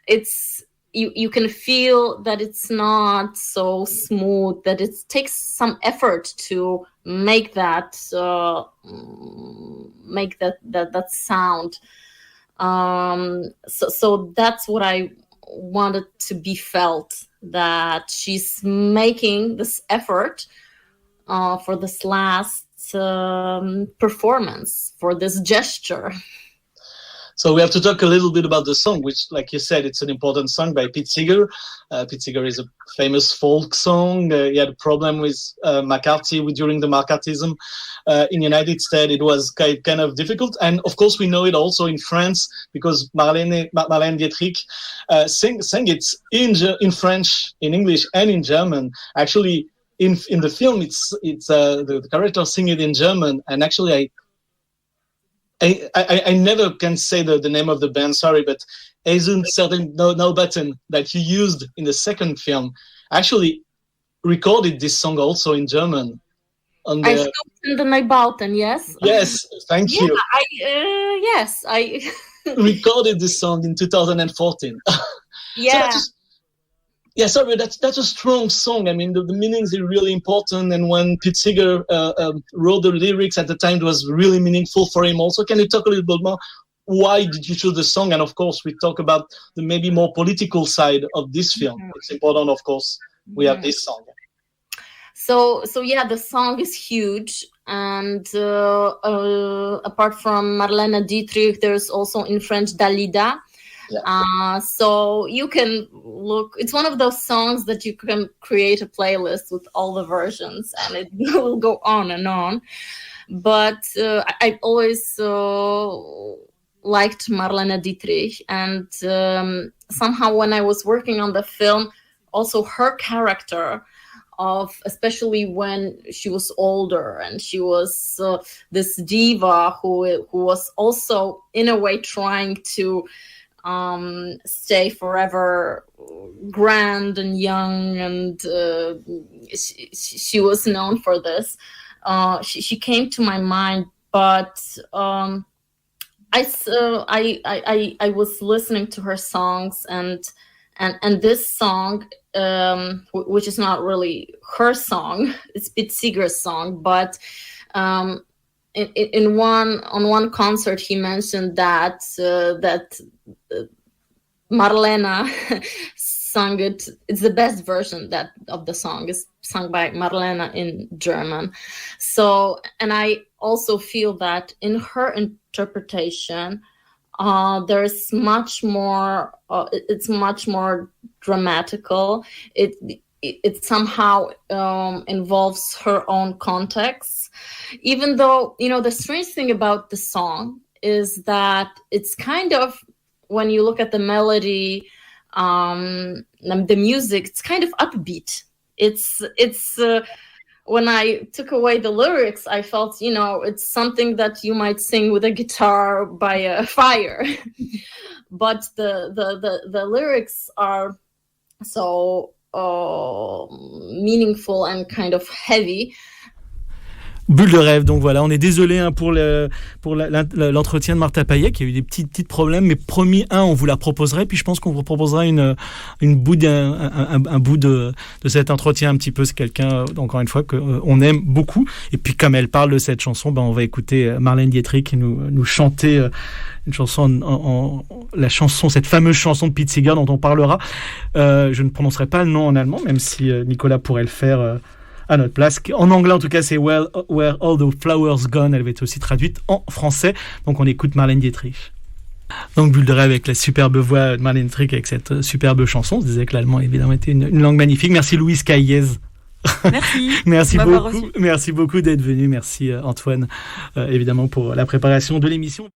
it's you can feel that it's not so smooth, that it takes some effort to make that sound. So that's what I wanted to be felt, that she's making this effort for this last performance, for this gesture. So we have to talk a little bit about the song, which, like you said, it's an important song by Pete Seeger. Pete Seeger is a famous folk song. He had a problem with McCarthy during the McCarthyism. In the United States, it was kind of difficult. And of course, we know it also in France, because Marlène Dietrich sang it in French, in English, and in German. Actually, in the film, it's the character sing it in German. And actually, I never can say the name of the band, sorry, but Eisen Certain No Button that you used in the second film actually recorded this song also in German. I spoke to my Bauten, yes? Yes, thank you. I recorded this song in 2014. Yeah. Sorry, that's a strong song. I mean, the meanings are really important. And when Pete Seeger wrote the lyrics at the time, it was really meaningful for him also. Can you talk a little bit more? Why did you choose the song? And of course, we talk about the maybe more political side of this film. Mm-hmm. It's important, of course, we have this song. So yeah, the song is huge. And apart from Marlène Dietrich, there's also in French Dalida. Yeah. So you can look, it's one of those songs that you can create a playlist with all the versions, and it will go on and on. But I always liked Marlène Dietrich, and somehow when I was working on the film, also her character especially when she was older, and she was this diva who was also in a way trying to stay forever grand and young, and she was known for this. She came to my mind, but I was listening to her songs, and this song, which is not really her song, it's Pete Seeger's song, but on one concert he mentioned that Marlena sung it. It's the best version of the song is sung by Marlena in German. So, and I also feel that in her interpretation, there's much more. It's much more dramatical. It somehow involves her own context, even though, the strange thing about the song is that it's kind of, when you look at the melody, the music, it's kind of upbeat. It's when I took away the lyrics, I felt, it's something that you might sing with a guitar by a fire. But the lyrics are so meaningful and kind of heavy. Bulle de rêve, donc voilà, on est désolé pour l'entretien de Martha Payet, qui a eu des petits problèmes, mais promis, on vous la proposerait, puis je pense qu'on vous proposera un bout de cet entretien un petit peu. C'est quelqu'un, encore une fois, qu'on aime beaucoup, et puis comme elle parle de cette chanson, on va écouter Marlène Dietrich nous chanter une chanson, cette fameuse chanson de Pete Seeger dont on parlera. Je ne prononcerai pas le nom en allemand, même si Nicolas pourrait le faire à notre place. En anglais, en tout cas, c'est Where All the Flowers Gone. Elle va être aussi traduite en français. Donc, on écoute Marlène Dietrich. Donc, Bulle de rêve avec la superbe voix de Marlène Dietrich avec cette superbe chanson. On se disait que l'allemand, évidemment, était une langue magnifique. Merci, Louise Caillez. Merci beaucoup. Merci beaucoup d'être venu. Merci, Antoine, évidemment, pour la préparation de l'émission.